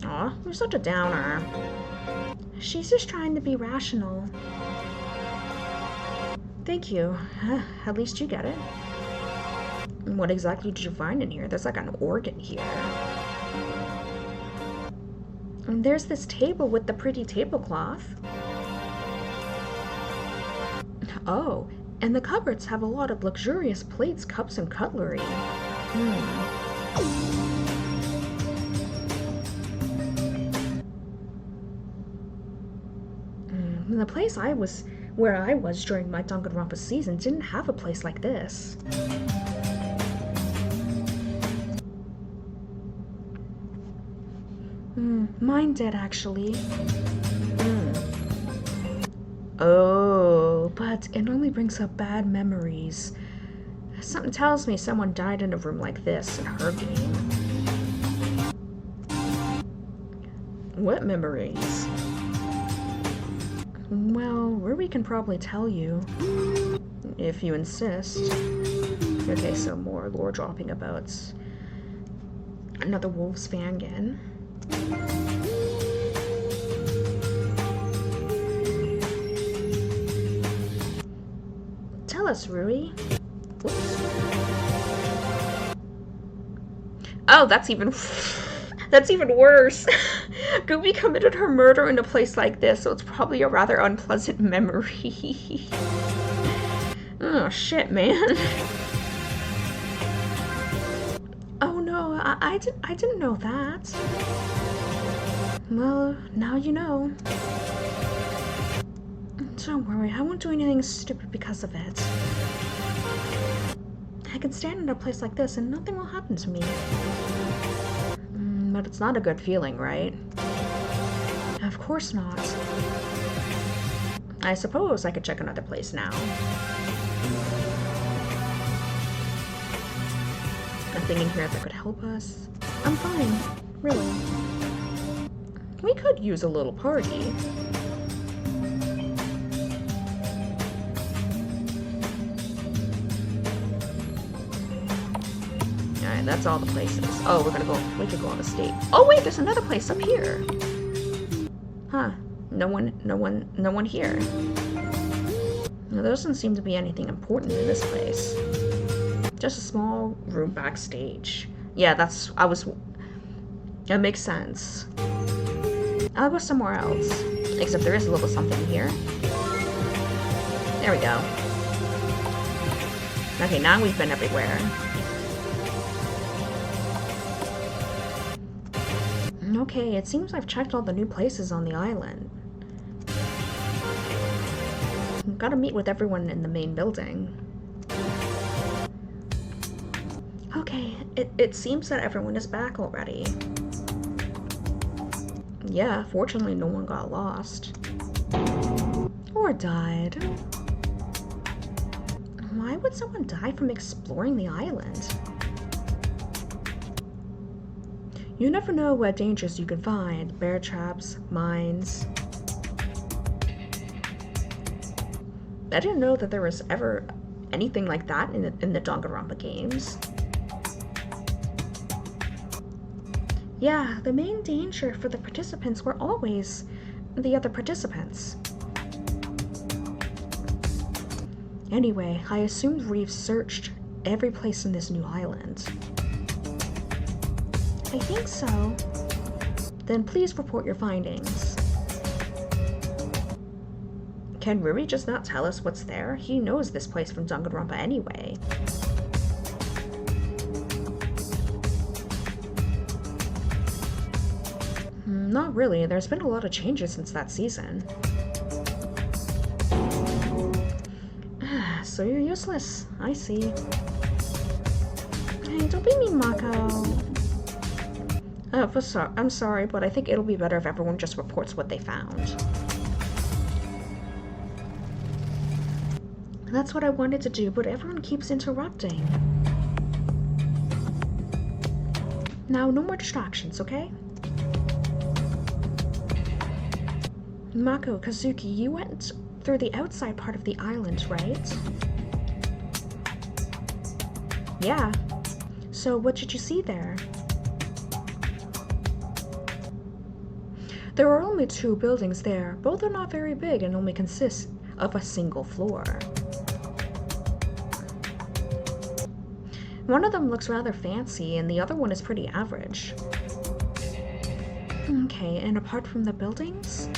Aw, you're such a downer. She's just trying to be rational. Thank you. At least you get it. What exactly did you find in here? There's like an organ here. And there's this table with the pretty tablecloth. Oh, and the cupboards have a lot of luxurious plates, cups, and cutlery. The place where I was during my Danganronpa season didn't have a place like this. Mine did, actually. Oh, but it only brings up bad memories. Something tells me someone died in a room like this in her game. What memories? Well, Ruby can probably tell you. If you insist. Okay, so more lore dropping about another Wolves fan again. Tell us, Rui. Whoops. Oh, that's even worse. Gooby committed her murder in a place like this, so it's probably a rather unpleasant memory. Oh shit, man. Oh no, I didn't know that. Well, now you know. Don't worry, I won't do anything stupid because of it. I can stand in a place like this and nothing will happen to me. But it's not a good feeling, right? Of course not. I suppose I could check another place now. Nothing in here that could help us. I'm fine, really. We could use a little party. Alright, that's all the places. Oh, we could go on a state. Oh wait, there's another place up here. Huh. No one here. Now, there doesn't seem to be anything important in this place. Just a small room backstage. Yeah, that makes sense. I'll go somewhere else. Except there is a little something here. There we go. Okay, now we've been everywhere. Okay, it seems I've checked all the new places on the island. Gotta meet with everyone in the main building. Okay, it seems that everyone is back already. Yeah, fortunately no one got lost. Or died. Why would someone die from exploring the island? You never know what dangers you can find. Bear traps, mines. I didn't know that there was ever anything like that in the Danganronpa games. Yeah, the main danger for the participants were always the other participants. Anyway, I assumed Reeve searched every place in this new island. I think so. Then please report your findings. Can Ruri just not tell us what's there? He knows this place from Danganronpa anyway. Not really. There's been a lot of changes since that season. So you're useless. I see. Hey, don't be mean, Mako. I'm sorry, but I think it'll be better if everyone just reports what they found. That's what I wanted to do, but everyone keeps interrupting. Now, no more distractions, okay? Mako, Kazuki, you went through the outside part of the island, right? Yeah. So, what did you see there? There are only 2 buildings there. Both are not very big and only consist of a single floor. One of them looks rather fancy and the other one is pretty average. Okay, and apart from the buildings?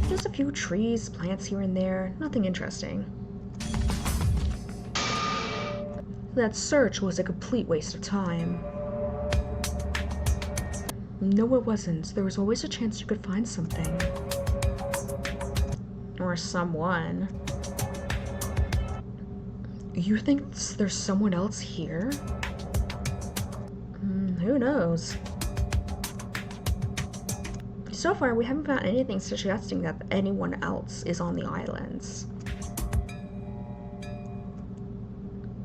Just a few trees, plants here and there, nothing interesting. That search was a complete waste of time. No, it wasn't. There was always a chance you could find something. Or someone. You think there's someone else here? Who knows? So far, we haven't found anything suggesting that anyone else is on the islands.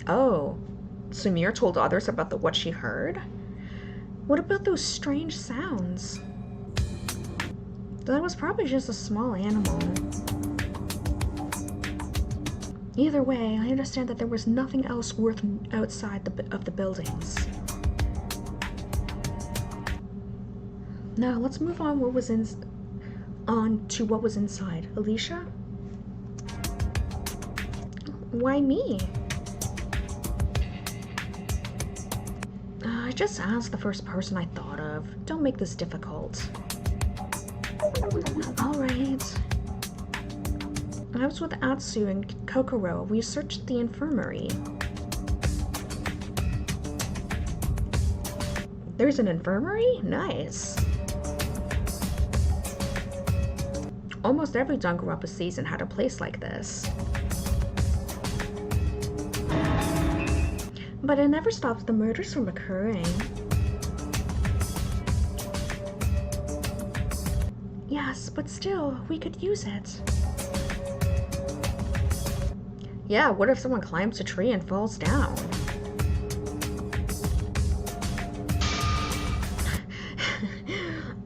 Oh, Sumire told others about what she heard? What about those strange sounds? That was probably just a small animal. Either way, I understand that there was nothing else worth outside of the buildings. Now, let's move on to what was inside. Alicia? Why me? I just asked the first person I thought of. Don't make this difficult. Alright. I was with Atsu and Kokoro. We searched the infirmary. There's an infirmary? Nice. Almost every Danganronpa season had a place like this. But it never stops the murders from occurring. Yes, but still, we could use it. Yeah, what if someone climbs a tree and falls down?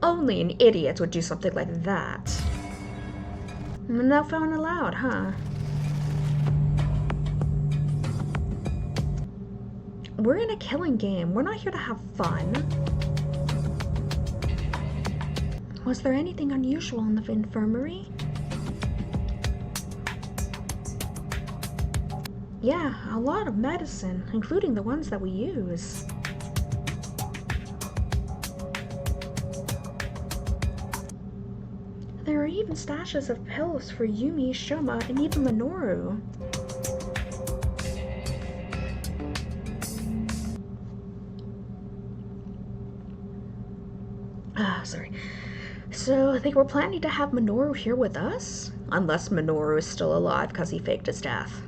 Only an idiot would do something like that. No phone allowed, huh? We're in a killing game. We're not here to have fun. Was there anything unusual in the infirmary? Yeah, a lot of medicine, including the ones that we use. There are even stashes of pills for Yumi, Shoma, and even Minoru. Sorry. So they were planning to have Minoru here with us? Unless Minoru is still alive because he faked his death.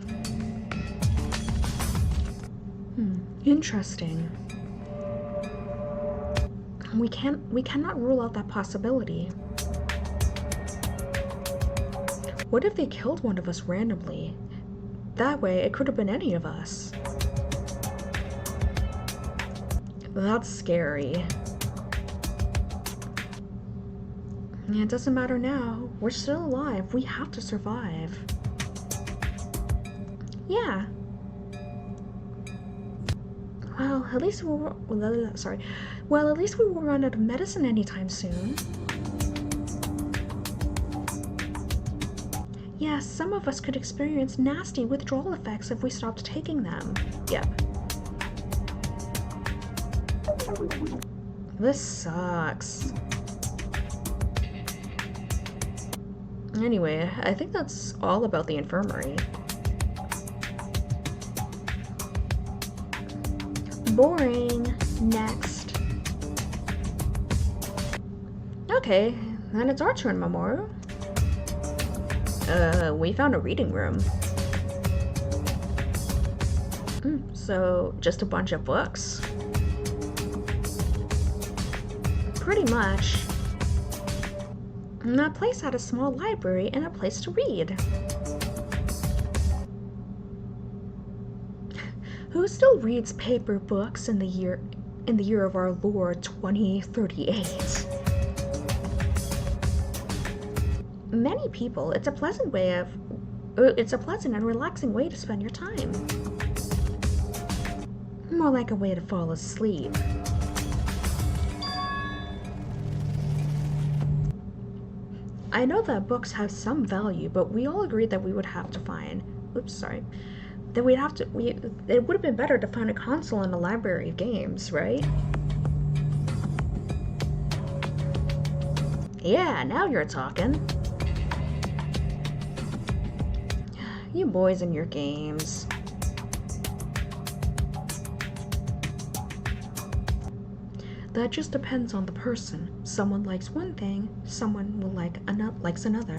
Interesting. We cannot rule out that possibility. What if they killed one of us randomly? That way, it could have been any of us. That's scary. It doesn't matter now. We're still alive. We have to survive. Yeah. Well, at least we'll at least we won't run out of medicine anytime soon. Yes, some of us could experience nasty withdrawal effects if we stopped taking them. Yep. This sucks. Anyway, I think that's all about the infirmary. Boring. Next. Okay, then it's our turn, Mamoru. We found a reading room. So, just a bunch of books? Pretty much. That place had a small library and a place to read. Who still reads paper books in the year of our Lord 2038? Many people. It's a pleasant and relaxing way to spend your time. More like a way to fall asleep. I know that books have some value, but we all agreed that we would have to find. That we'd have to. It would have been better to find a console in a library of games, right? Yeah, now you're talking. You boys and your games. That just depends on the person. Someone likes one thing, someone will likes another.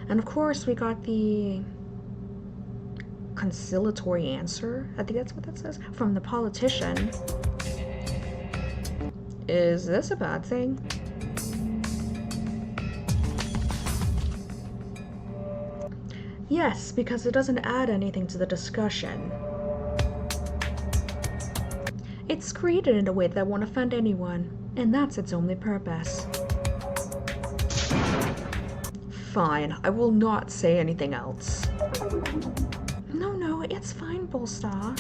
And of course, we got the conciliatory answer, I think that's what that says, from the politician. Is this a bad thing? Yes, because it doesn't add anything to the discussion. It's created in a way that won't offend anyone, and that's its only purpose. Fine, I will not say anything else. No, it's fine, Bullstar.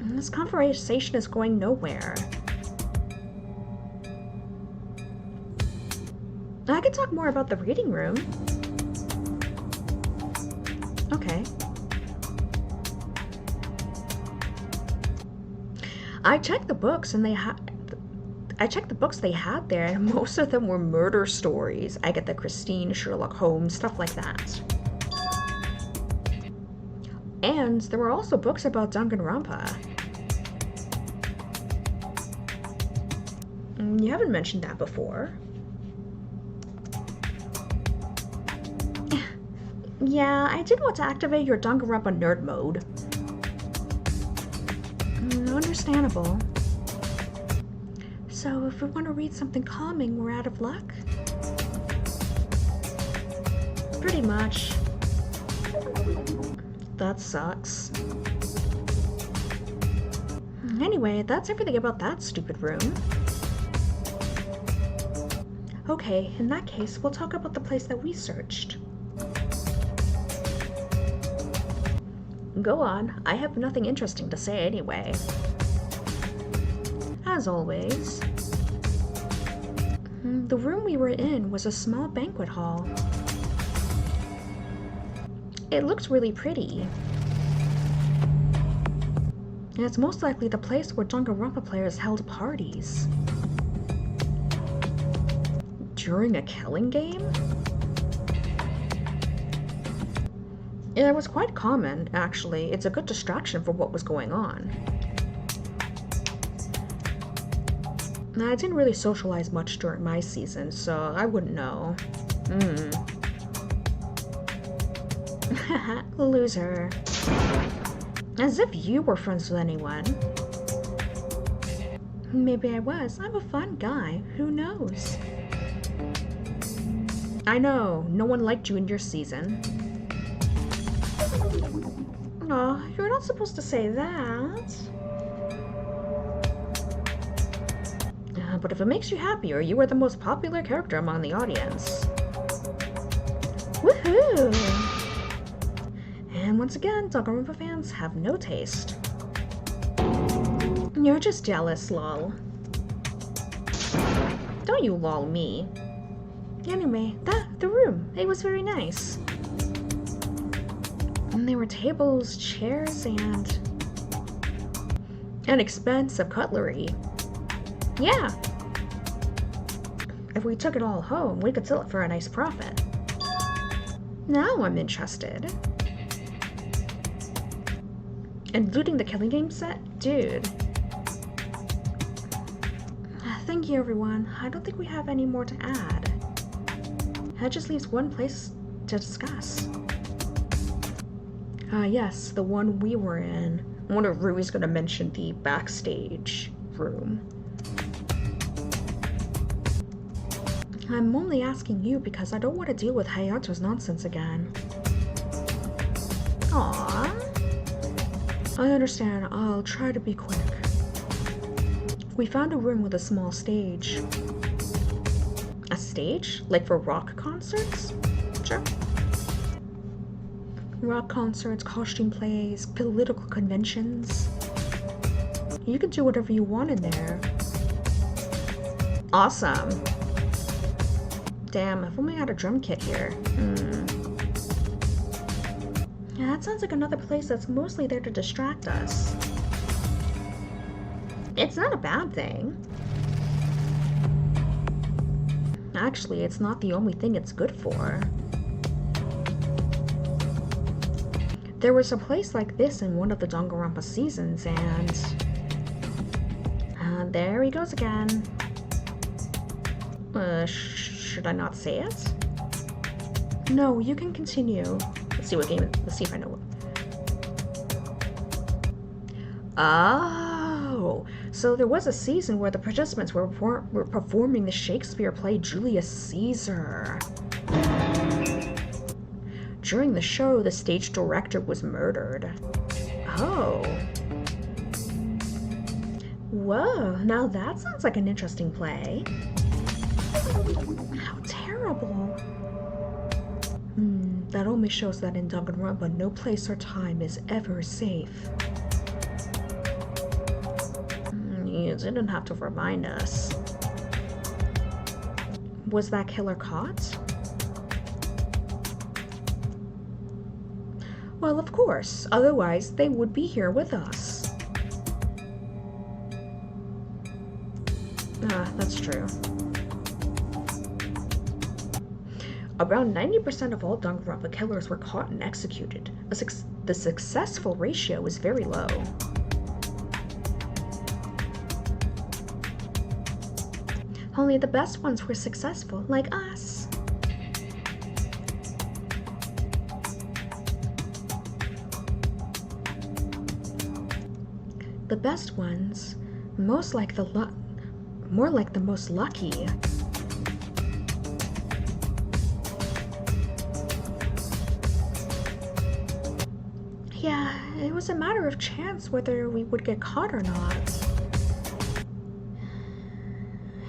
This conversation is going nowhere. I could talk more about the reading room. Okay. I checked the books and I checked the books they had there, and most of them were murder stories. Agatha Christie, Sherlock Holmes, stuff like that. And there were also books about Danganronpa. You haven't mentioned that before. Yeah, I did want to activate your Danganronpa nerd mode. Understandable. So if we want to read something calming, we're out of luck? Pretty much. That sucks. Anyway, that's everything about that stupid room. Okay, in that case, we'll talk about the place that we searched. Go on, I have nothing interesting to say anyway. As always. The room we were in was a small banquet hall. It looked really pretty. And it's most likely the place where Danganronpa players held parties. During a killing game? It was quite common, actually. It's a good distraction for what was going on. I didn't really socialize much during my season, so I wouldn't know. Loser. As if you were friends with anyone. Maybe I was. I'm a fun guy. Who knows? I know, no one liked you in your season. Aw, you're not supposed to say that. But if it makes you happier, you are the most popular character among the audience. Woohoo! And once again, Danganronpa fans have no taste. You're just jealous, lol. Don't you lol me. Anyway, the room, it was very nice. And there were tables, chairs, and expensive cutlery. Yeah. If we took it all home, we could sell it for a nice profit. Now I'm interested. And looting the killing game set? Dude. Thank you, everyone. I don't think we have any more to add. That just leaves one place to discuss. Yes, the one we were in. I wonder if Rui's gonna mention the backstage room. I'm only asking you because I don't want to deal with Hayato's nonsense again. Aww. I understand. I'll try to be quick. We found a room with a small stage. A stage? Like for rock concerts? Sure. Rock concerts, costume plays, political conventions. You can do whatever you want in there. Awesome. Damn, if only I had a drum kit here. Yeah, that sounds like another place that's mostly there to distract us. It's not a bad thing. Actually, it's not the only thing it's good for. There was a place like this in one of the Danganronpa seasons, and there he goes again. Should I not say it? No, you can continue. Let's see if I know what. Oh, so there was a season where the participants were performing the Shakespeare play Julius Caesar. During the show, the stage director was murdered. Oh. Whoa, now that sounds like an interesting play. How terrible. That only shows that in Danganronpa, no place or time is ever safe. You didn't have to remind us. Was that killer caught? Well, of course. Otherwise, they would be here with us. That's true. Around 90% of all Danganronpa killers were caught and executed. The successful ratio is very low. Only the best ones were successful, like us. The best ones, more like the most lucky. Yeah, it was a matter of chance whether we would get caught or not.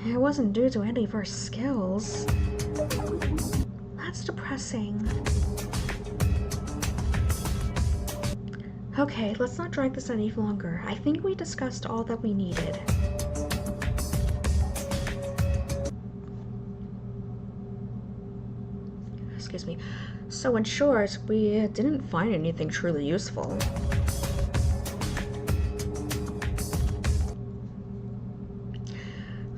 It wasn't due to any of our skills. That's depressing. Okay, let's not drag this any longer. I think we discussed all that we needed. Excuse me. So in short, we didn't find anything truly useful.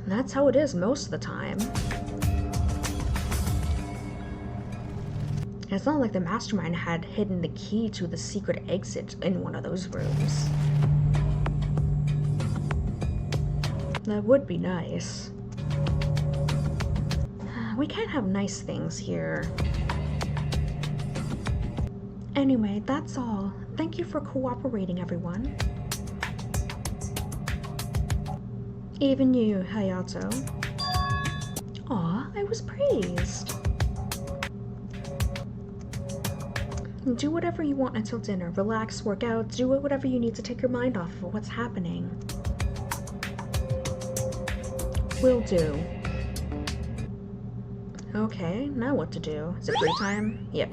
That's how it is most of the time. It's not like the mastermind had hidden the key to the secret exit in one of those rooms. That would be nice. We can't have nice things here. Anyway, that's all. Thank you for cooperating, everyone. Even you, Hayato. Aw, I was praised. Do whatever you want until dinner. Relax, work out, do whatever you need to take your mind off of what's happening. Will do. Okay, now what to do? Is it free time? Yep.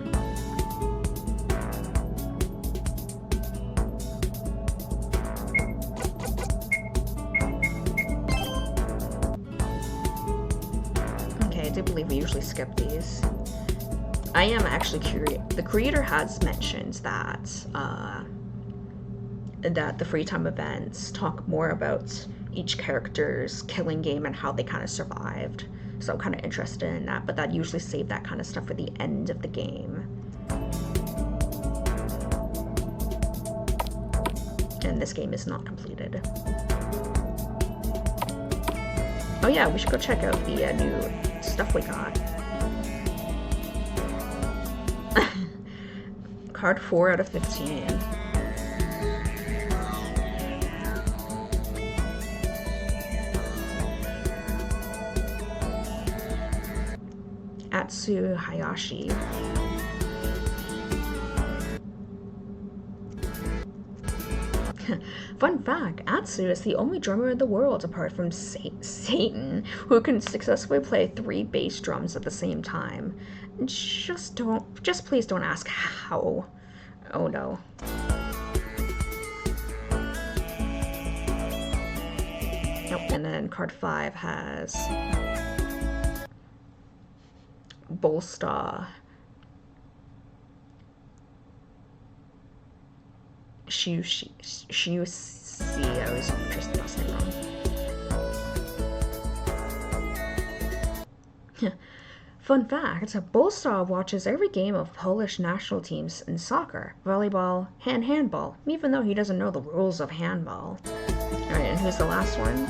Okay, I do believe we usually skip these. I am actually curious. The creator has mentioned that that the free time events talk more about each character's killing game and how they kind of survived. So I'm kind of interested in that, but that usually save that kind of stuff for the end of the game. And this game is not completed. Oh yeah, we should go check out the new stuff we got. Card 4 out of 15. Atsu Hayashi. Fun fact, Atsu is the only drummer in the world apart from Satan who can successfully play 3 bass drums at the same time. Just please don't ask how. Oh no. Nope, and then card 5 has Bolstar. Shusi, I always just the last name wrong. Fun fact, Bolstar watches every game of Polish national teams in soccer, volleyball, and handball, even though he doesn't know the rules of handball. Alright, and who's the last one?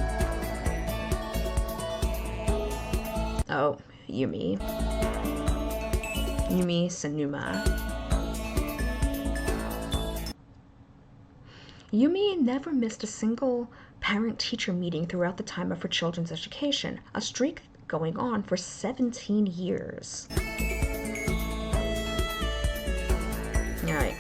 Oh, Yumi. Yumi Sanuma. Yumi never missed a single parent-teacher meeting throughout the time of her children's education, a streak going on for 17 years. Alright.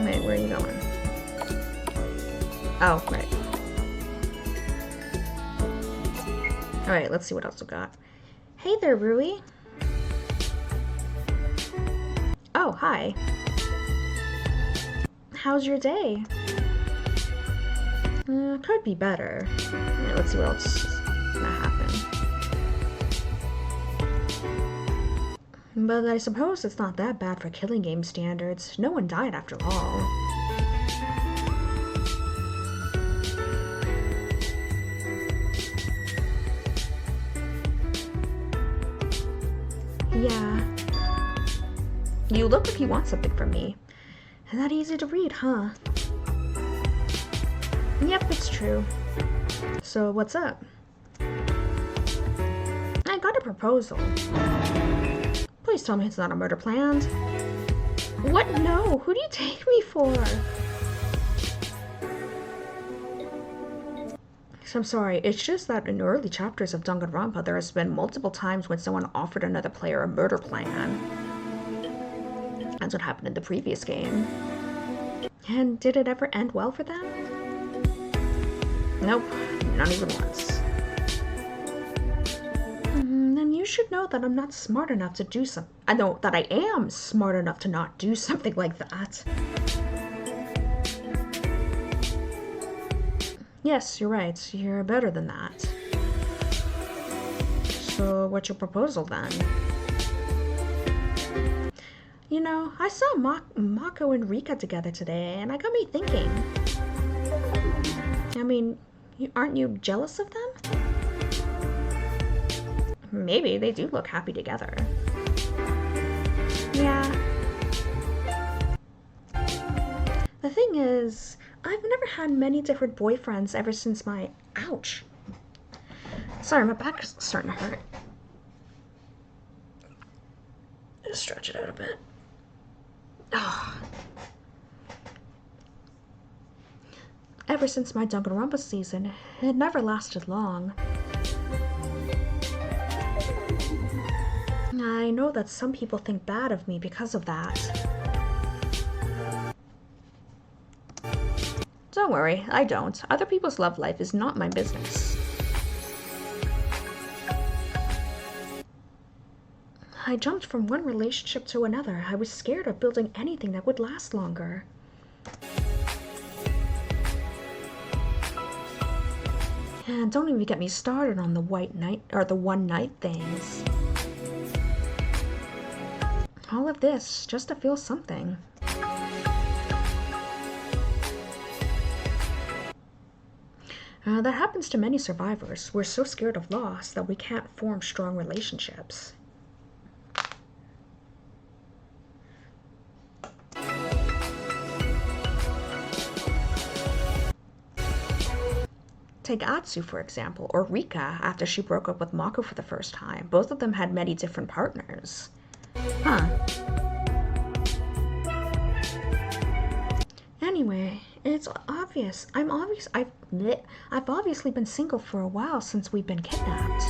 Wait, where are you going? Oh, right. Alright, let's see what else we got. Hey there, Rui. Oh, hi. How's your day? Could be better. Yeah, let's see what else is gonna happen. But I suppose it's not that bad for killing game standards. No one died after all. Yeah. You look like you want something from me. That easy to read, huh? Yep, it's true. So what's up? I got a proposal. Please tell me it's not a murder planned. What? No, who do you take me for? So I'm sorry, it's just that in early chapters of Danganronpa there has been multiple times when someone offered another player a murder plan. That's what happened in the previous game. And did it ever end well for them? Nope, not even once. Then you should know that I'm not smart enough to do something. I know that I am smart enough to not do something like that. Yes, you're right. You're better than that. So, what's your proposal then? You know, I saw Mako and Rika together today, and it got me thinking. I mean, aren't you jealous of them? Maybe, they do look happy together. Yeah. The thing is, I've never had many different boyfriends ever since my... Ouch. Sorry, my back's starting to hurt. Just stretch it out a bit. Oh. Ever since my Danganronpa season, it never lasted long. I know that some people think bad of me because of that. Don't worry, I don't. Other people's love life is not my business. I jumped from one relationship to another. I was scared of building anything that would last longer. And don't even get me started on the one night things. All of this just to feel something. That happens to many survivors. We're so scared of loss that we can't form strong relationships. Take Atsu, for example, or Rika after she broke up with Mako for the first time. Both of them had many different partners. Huh. Anyway, it's obvious. I've obviously been single for a while since we've been kidnapped.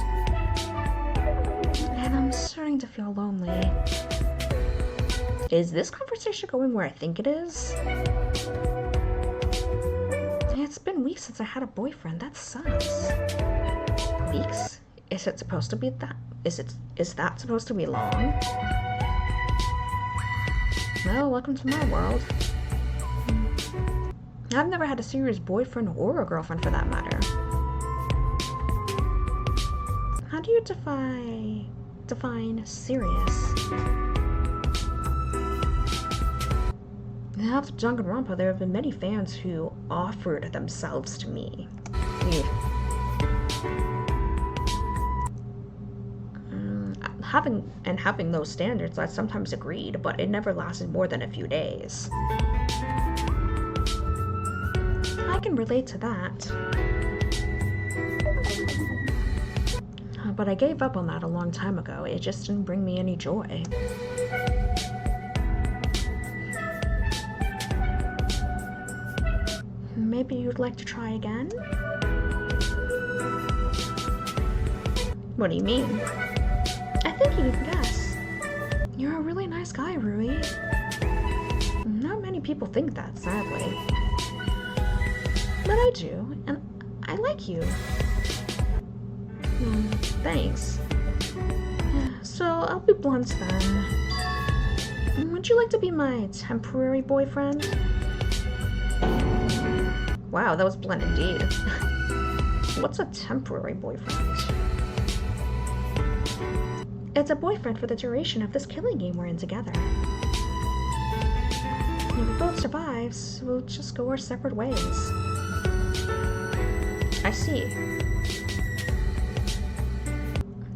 And I'm starting to feel lonely. Is this conversation going where I think it is? It's been weeks since I had a boyfriend. That sucks. Weeks? Is it supposed to be that? Is that supposed to be long? Well, welcome to my world. I've never had a serious boyfriend or a girlfriend for that matter. How do you define serious? After Danganronpa, there have been many fans who offered themselves to me. Having those standards, I sometimes agreed, but it never lasted more than a few days. I can relate to that. But I gave up on that a long time ago. It just didn't bring me any joy. Maybe you'd like to try again? What do you mean? I think you can guess. You're a really nice guy, Rui. Not many people think that, sadly. But I do, and I like you. Thanks. So I'll be blunt then. Would you like to be my temporary boyfriend? Wow, that was blunt indeed. What's a temporary boyfriend? It's a boyfriend for the duration of this killing game we're in together. If we both survive, we'll just go our separate ways. I see.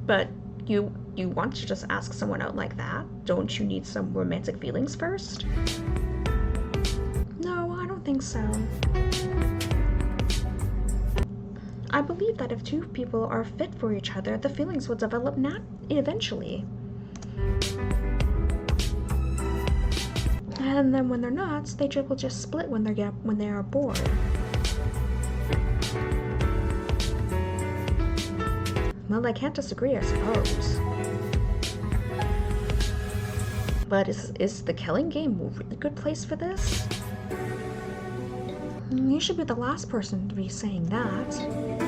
But you want to just ask someone out like that? Don't you need some romantic feelings first? No, I don't think so. I believe that if two people are fit for each other, the feelings will develop eventually. And then when they're not, they will just split when they are bored. Well, I can't disagree, I suppose. But is the killing game a really good place for this? You should be the last person to be saying that.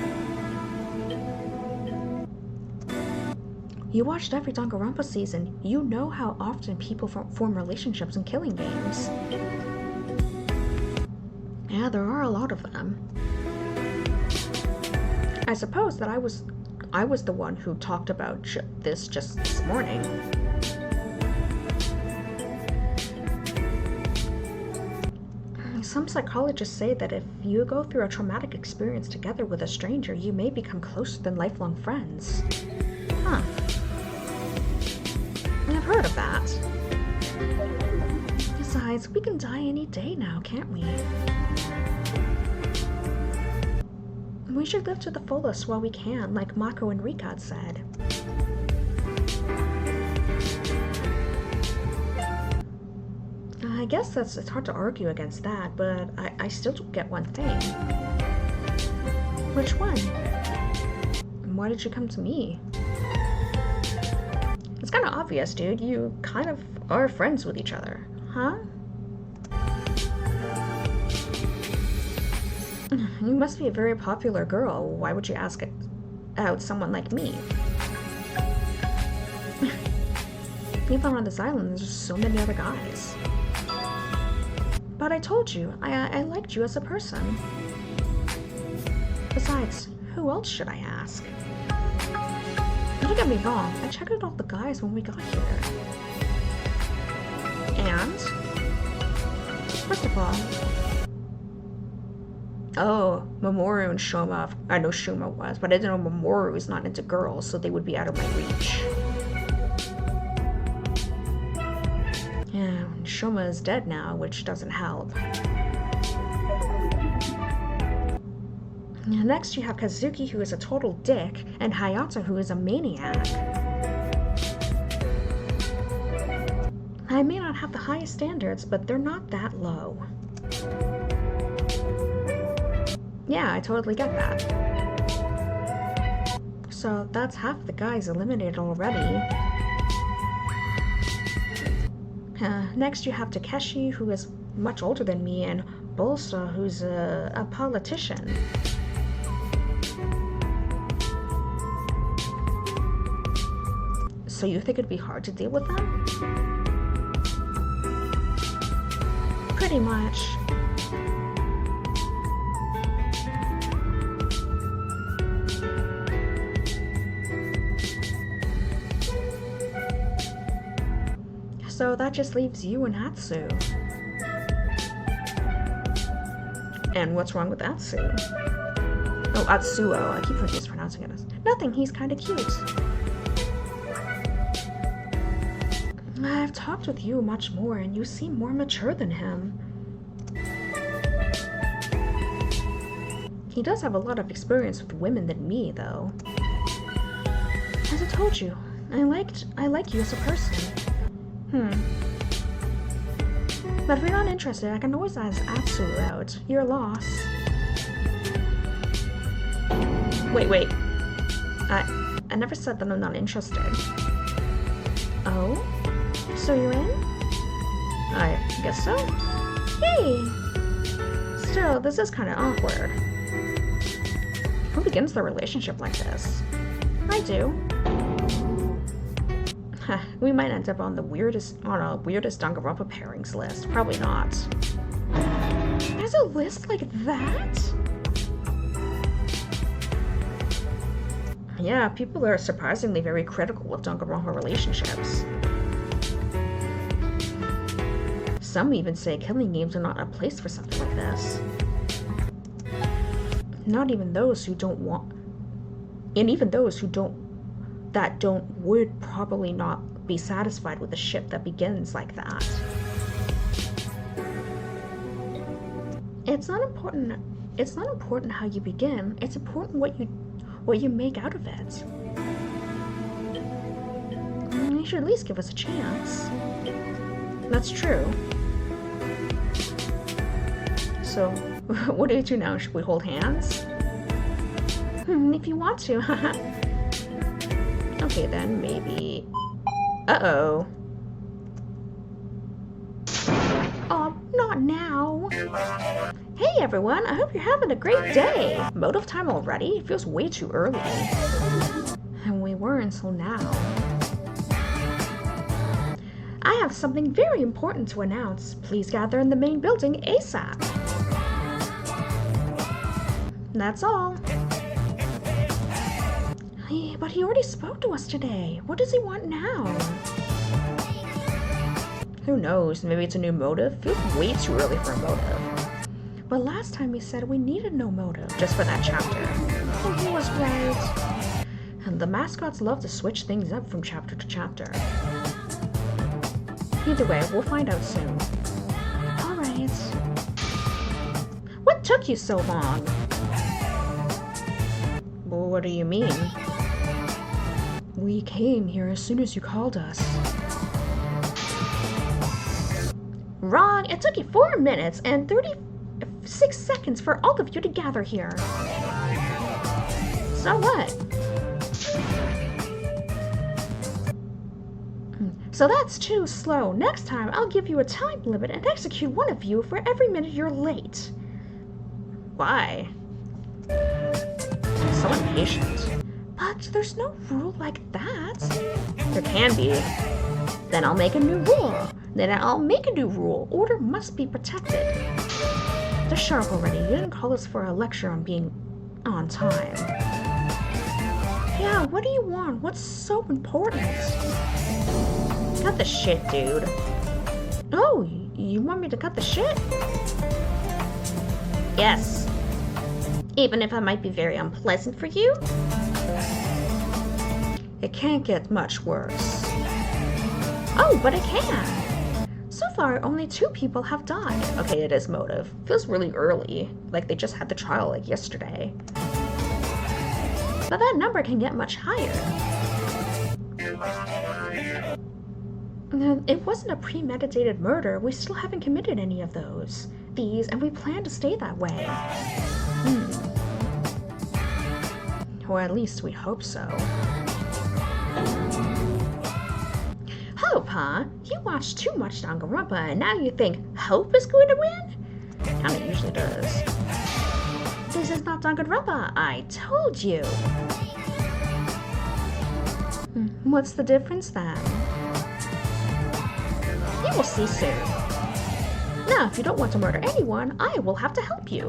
You watched every Danganronpa season. You know how often people form relationships in killing games. Yeah, there are a lot of them. I suppose that I was the one who talked about this just this morning. Some psychologists say that if you go through a traumatic experience together with a stranger, you may become closer than lifelong friends. Huh. I've heard of that. Besides, we can die any day now, can't we? We should live to the fullest while we can, like Mako and Rika had said. I guess it's hard to argue against that, but I still don't get one thing. Which one? Why did you come to me? It's kind of obvious, dude. You kind of are friends with each other, huh? You must be a very popular girl. Why would you ask out someone like me? Even on this island, there's so many other guys. But I told you, I liked you as a person. Besides, who else should I ask? Don't get me wrong, I checked out all the guys when we got here. And? First of all... Oh, Mamoru and Shoma. I know Shuma was, but I didn't know Mamoru is not into girls, so they would be out of my reach. Yeah, Shoma is dead now, which doesn't help. Next, you have Kazuki, who is a total dick, and Hayato, who is a maniac. I may not have the highest standards, but they're not that low. Yeah, I totally get that. So that's half the guys eliminated already. Next, you have Takeshi, who is much older than me, and Bolsa, who's a politician. So you think it'd be hard to deal with them? Pretty much. So that just leaves you and Atsu. And what's wrong with Atsu? Oh, Atsuo. I keep mispronouncing it as... Nothing, he's kinda cute. I've talked with you much more, and you seem more mature than him. He does have a lot of experience with women than me, though. As I told you, I like you as a person. But if you're not interested, I can always ask Atsu out. Your loss. Wait. I never said that I'm not interested. Oh? So you're in? I guess so. Yay! Still, this is kind of awkward. Who begins their relationship like this? I do. We might end up on a weirdest Danganronpa pairings list. Probably not. There's a list like that? Yeah, people are surprisingly very critical with Danganronpa relationships. Some even say killing games are not a place for something like this. Not even those who don't want, and even those who don't would probably not be satisfied with a ship that begins like that. It's not important how you begin. It's important what you make out of it. You should at least give us a chance. That's true. So, what do we do now? Should we hold hands? If you want to. Okay then, maybe. Uh-oh. Oh, not now. Hey everyone, I hope you're having a great day. Motive time already? It feels way too early. And we were until now. I have something very important to announce. Please gather in the main building ASAP. That's all. Hey, but he already spoke to us today. What does he want now? Who knows? Maybe it's a new motive? Feels way too early for a motive. But last time he said we needed no motive. Just for that chapter. Oh, he was right. And the mascots love to switch things up from chapter to chapter. Either way, we'll find out soon. Alright. What took you so long? Well, what do you mean? We came here as soon as you called us. Wrong! It took you 4 minutes and 36 seconds for all of you to gather here. So what? So that's too slow. Next time, I'll give you a time limit and execute one of you for every minute you're late. Why? So impatient. But there's no rule like that. There can be. Then I'll make a new rule. Then I'll make a new rule. Order must be protected. They're sharp already. You didn't call us for a lecture on being on time. Yeah, what do you want? What's so important? Cut the shit, dude. Oh, you want me to cut the shit? Yes. Even if it might be very unpleasant for you? It can't get much worse. Oh, but it can! So far, only 2 people have died. Okay, it is motive. Feels really early. Like they just had the trial like yesterday. But that number can get much higher. It wasn't a premeditated murder. We still haven't committed any of these, and we plan to stay that way. Or at least we hope so. Hope, huh? You watch too much Danganronpa and now you think hope is going to win? Kinda usually does. This is not Danganronpa, I told you. What's the difference then? You will see soon. Now, if you don't want to murder anyone, I will have to help you.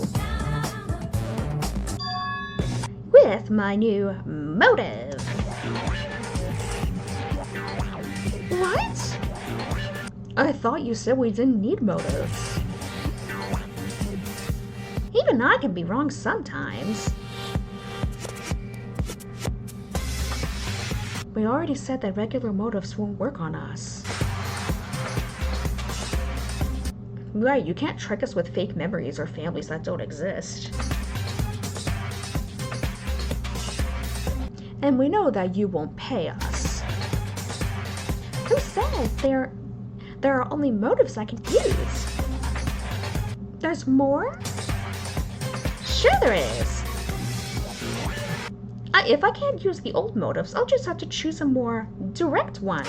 With my new motive. What? I thought you said we didn't need motives. Even I can be wrong sometimes. We already said that regular motives won't work on us. Right, you can't trick us with fake memories or families that don't exist. And we know that you won't pay us. Who said there are only motives I can use? There's more? Sure there is. If I can't use the old motives, I'll just have to choose a more direct one.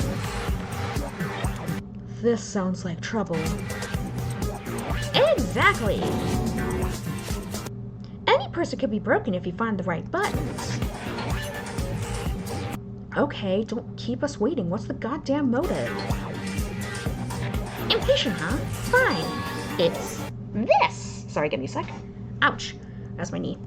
This sounds like trouble. Exactly. Any person can be broken if you find the right buttons. Okay, don't keep us waiting. What's the goddamn motive? Impatient, huh? Fine. It's this. Sorry, give me a sec. Ouch. That's my knee.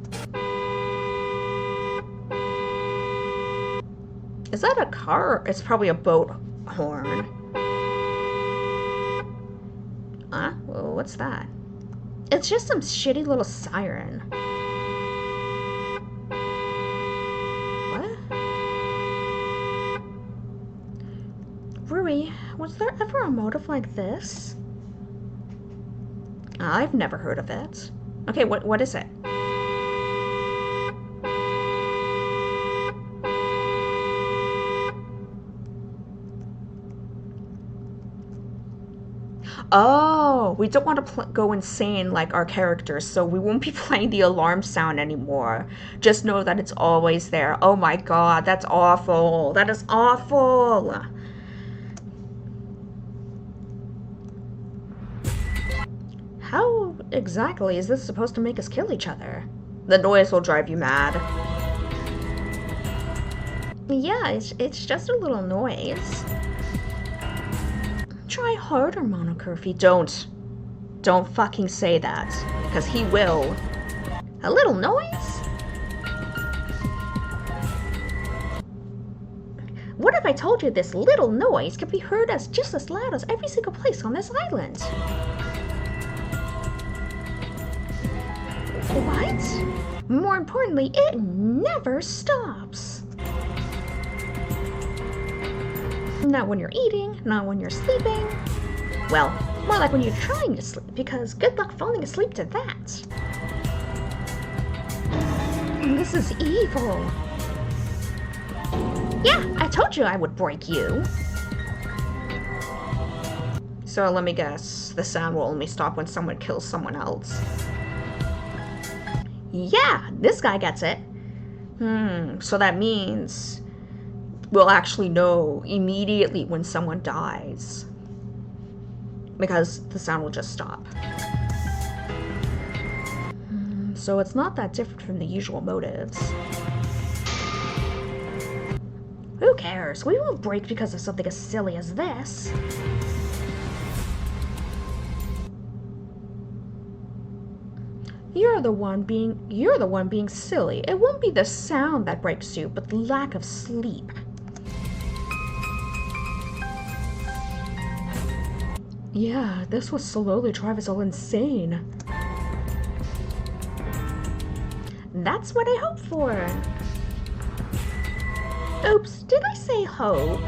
Is that a car? It's probably a boat horn. Huh? Well, what's that? It's just some shitty little siren. What? Rui, was there ever a motive like this? I've never heard of it. Okay, what is it? Oh, we don't want to go insane like our characters, so we won't be playing the alarm sound anymore. Just know that it's always there. Oh my god, that's awful. That is awful. How exactly is this supposed to make us kill each other? The noise will drive you mad. Yeah, it's just a little noise. Try harder, Monocurfy. Don't fucking say that. Because he will. A little noise? What if I told you this little noise could be heard as just as loud as every single place on this island? What? More importantly, it never stops. Not when you're eating, not when you're sleeping. Well, more like when you're trying to sleep, because good luck falling asleep to that. This is evil. Yeah, I told you I would break you. So let me guess, the sound will only stop when someone kills someone else. Yeah, this guy gets it. So that means we'll actually know immediately when someone dies. Because the sound will just stop. So it's not that different from the usual motives. Who cares? We won't break because of something as silly as this. You're the one being silly. It won't be the sound that breaks you, but the lack of sleep. Yeah, this will slowly drive us all insane. That's what I hope for. Oops, did I say hope?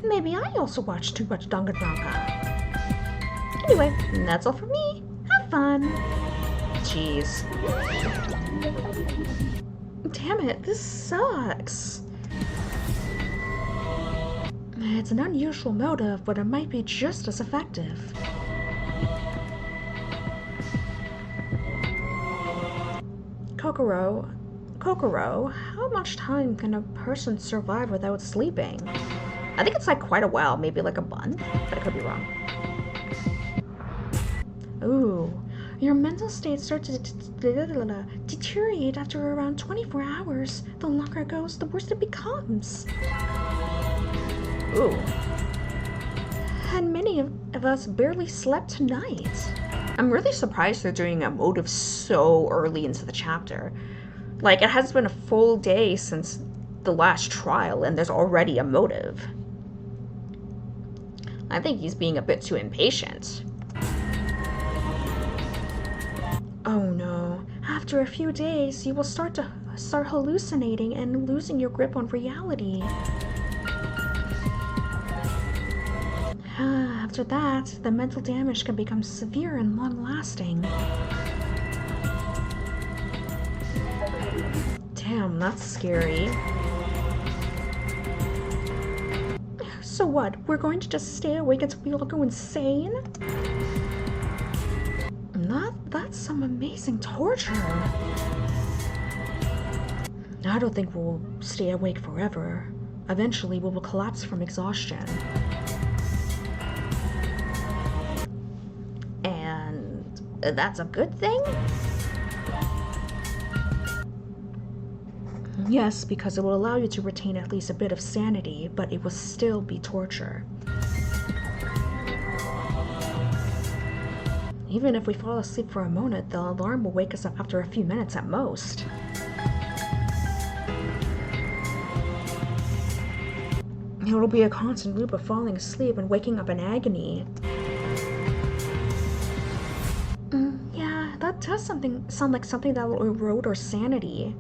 Maybe I also watched too much Danganronpa. Anyway, that's all for me. Have fun. Jeez. Damn it, this sucks. It's an unusual motive, but it might be just as effective. Kokoro, how much time can a person survive without sleeping? I think it's like quite a while, maybe like a month, but I could be wrong. Ooh, your mental state starts to deteriorate after around 24 hours. The longer it goes, the worse it becomes. Ooh. And many of us barely slept tonight. I'm really surprised they're doing a motive so early into the chapter. Like, it hasn't been a full day since the last trial, and there's already a motive. I think he's being a bit too impatient. Oh no. After a few days, you will start hallucinating and losing your grip on reality. After that, the mental damage can become severe and long-lasting. Damn, that's scary. So what, we're going to just stay awake until we all go insane? That's some amazing torture. I don't think we'll stay awake forever. Eventually, we will collapse from exhaustion. And that's a good thing? Yes, because it will allow you to retain at least a bit of sanity, but it will still be torture. Even if we fall asleep for a moment, the alarm will wake us up after a few minutes at most. It'll be a constant loop of falling asleep and waking up in agony. Yeah, that does sound like something that will erode our sanity.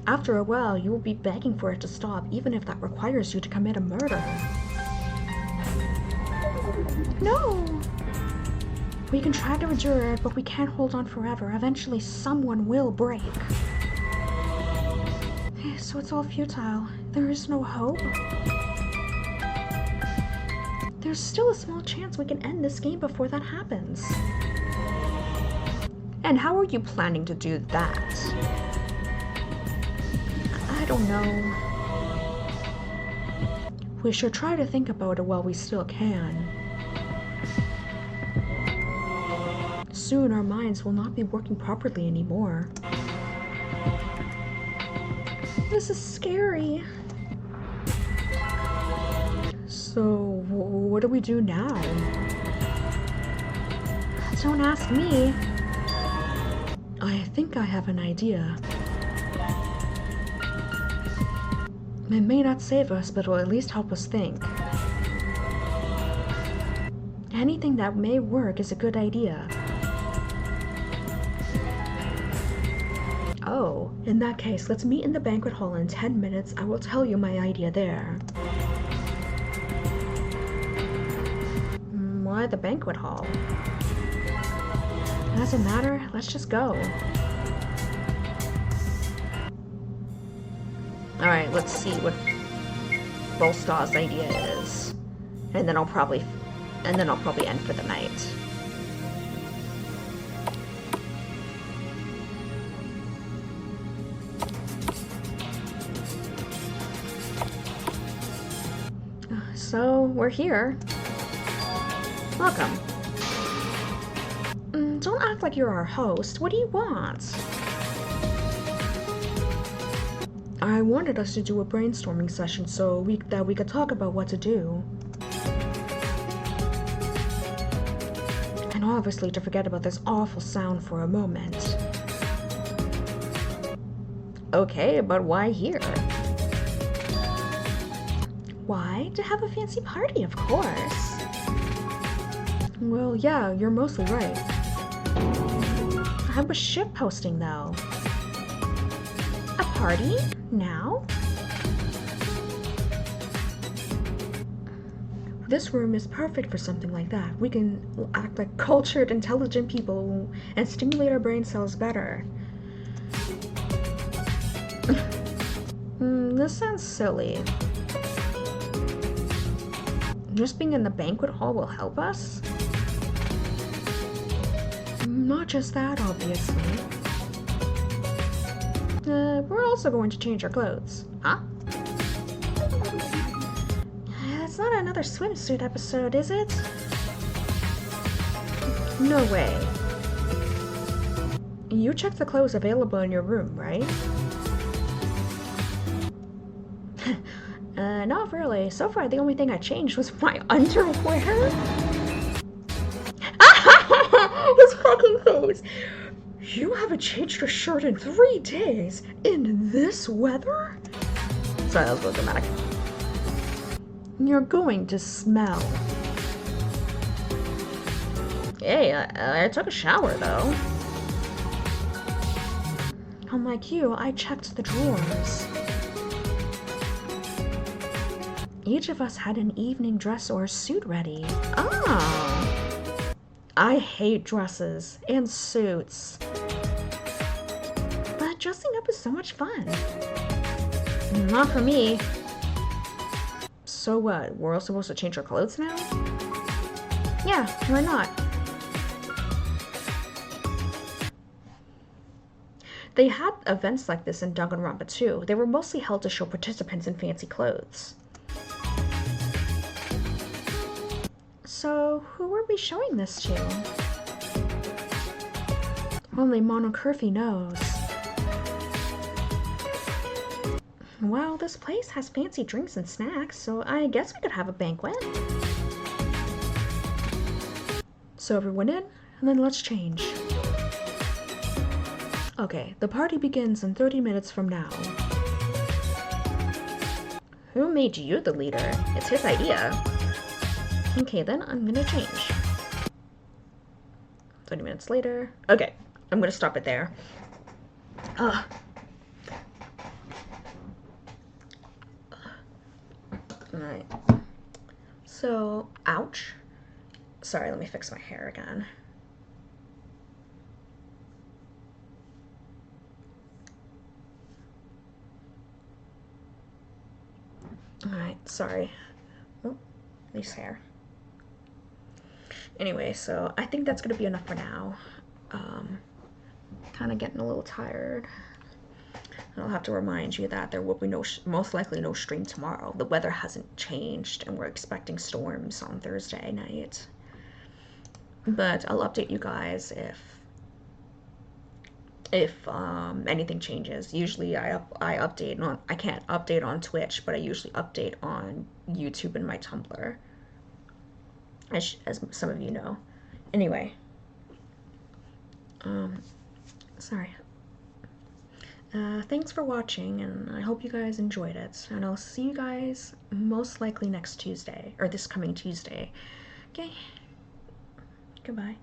After a while, you will be begging for it to stop, even if that requires you to commit a murder. No! We can try to endure it, but we can't hold on forever. Eventually, someone will break. So it's all futile. There is no hope. There's still a small chance we can end this game before that happens. And how are you planning to do that? I don't know. We should try to think about it while we still can. Soon our minds will not be working properly anymore. This is scary. So, what do we do now? Don't ask me. I think I have an idea. It may not save us, but it will at least help us think. Anything that may work is a good idea. Oh, in that case, let's meet in the banquet hall in 10 minutes. I will tell you my idea there. Why the banquet hall? Doesn't matter, let's just go. Alright, let's see what Volstag's idea is. And then I'll probably end for the night. So, we're here. Welcome. Don't act like you're our host. What do you want? I wanted us to do a brainstorming session so that we could talk about what to do. And obviously to forget about this awful sound for a moment. Okay, but why here? Why? To have a fancy party, of course. Well, yeah, you're mostly right. How about shitposting, though? A party? Now? This room is perfect for something like that. We can act like cultured, intelligent people and stimulate our brain cells better. This sounds silly. Just being in the banquet hall will help us? Not just that, obviously. We're also going to change our clothes. Huh? It's not another swimsuit episode, is it? No way. You checked the clothes available in your room, right? Not really. So far, the only thing I changed was my underwear. His fucking face. You haven't changed your shirt in 3 days in this weather? Sorry, that was a little dramatic. You're going to smell. Hey, I took a shower, though. Unlike you, I checked the drawers. Each of us had an evening dress or suit ready. Oh! I hate dresses and suits. But dressing up is so much fun. Not for me. So what? We're all supposed to change our clothes now? Yeah, why not? They had events like this in Danganronpa too. They were mostly held to show participants in fancy clothes. So, who were we showing this to? Only Monocurfy knows. Well, this place has fancy drinks and snacks, so I guess we could have a banquet. So everyone in, and then let's change. Okay, the party begins in 30 minutes from now. Who made you the leader? It's his idea. Okay, then I'm gonna change. 30 minutes later. Okay, I'm gonna stop it there. Ugh. Alright. So, ouch. Sorry, let me fix my hair again. Alright, sorry. Oh, nice hair. Anyway, so I think that's gonna be enough for now. Kind of getting a little tired. I'll have to remind you that there will be most likely no stream tomorrow. The weather hasn't changed, and we're expecting storms on Thursday night. But I'll update you guys if anything changes. Usually I update on, I can't update on Twitch, but I usually update on YouTube and my Tumblr, as some of you know. Anyway, sorry. Thanks for watching, and I hope you guys enjoyed it. And I'll see you guys most likely next Tuesday, or this coming Tuesday. Okay, goodbye.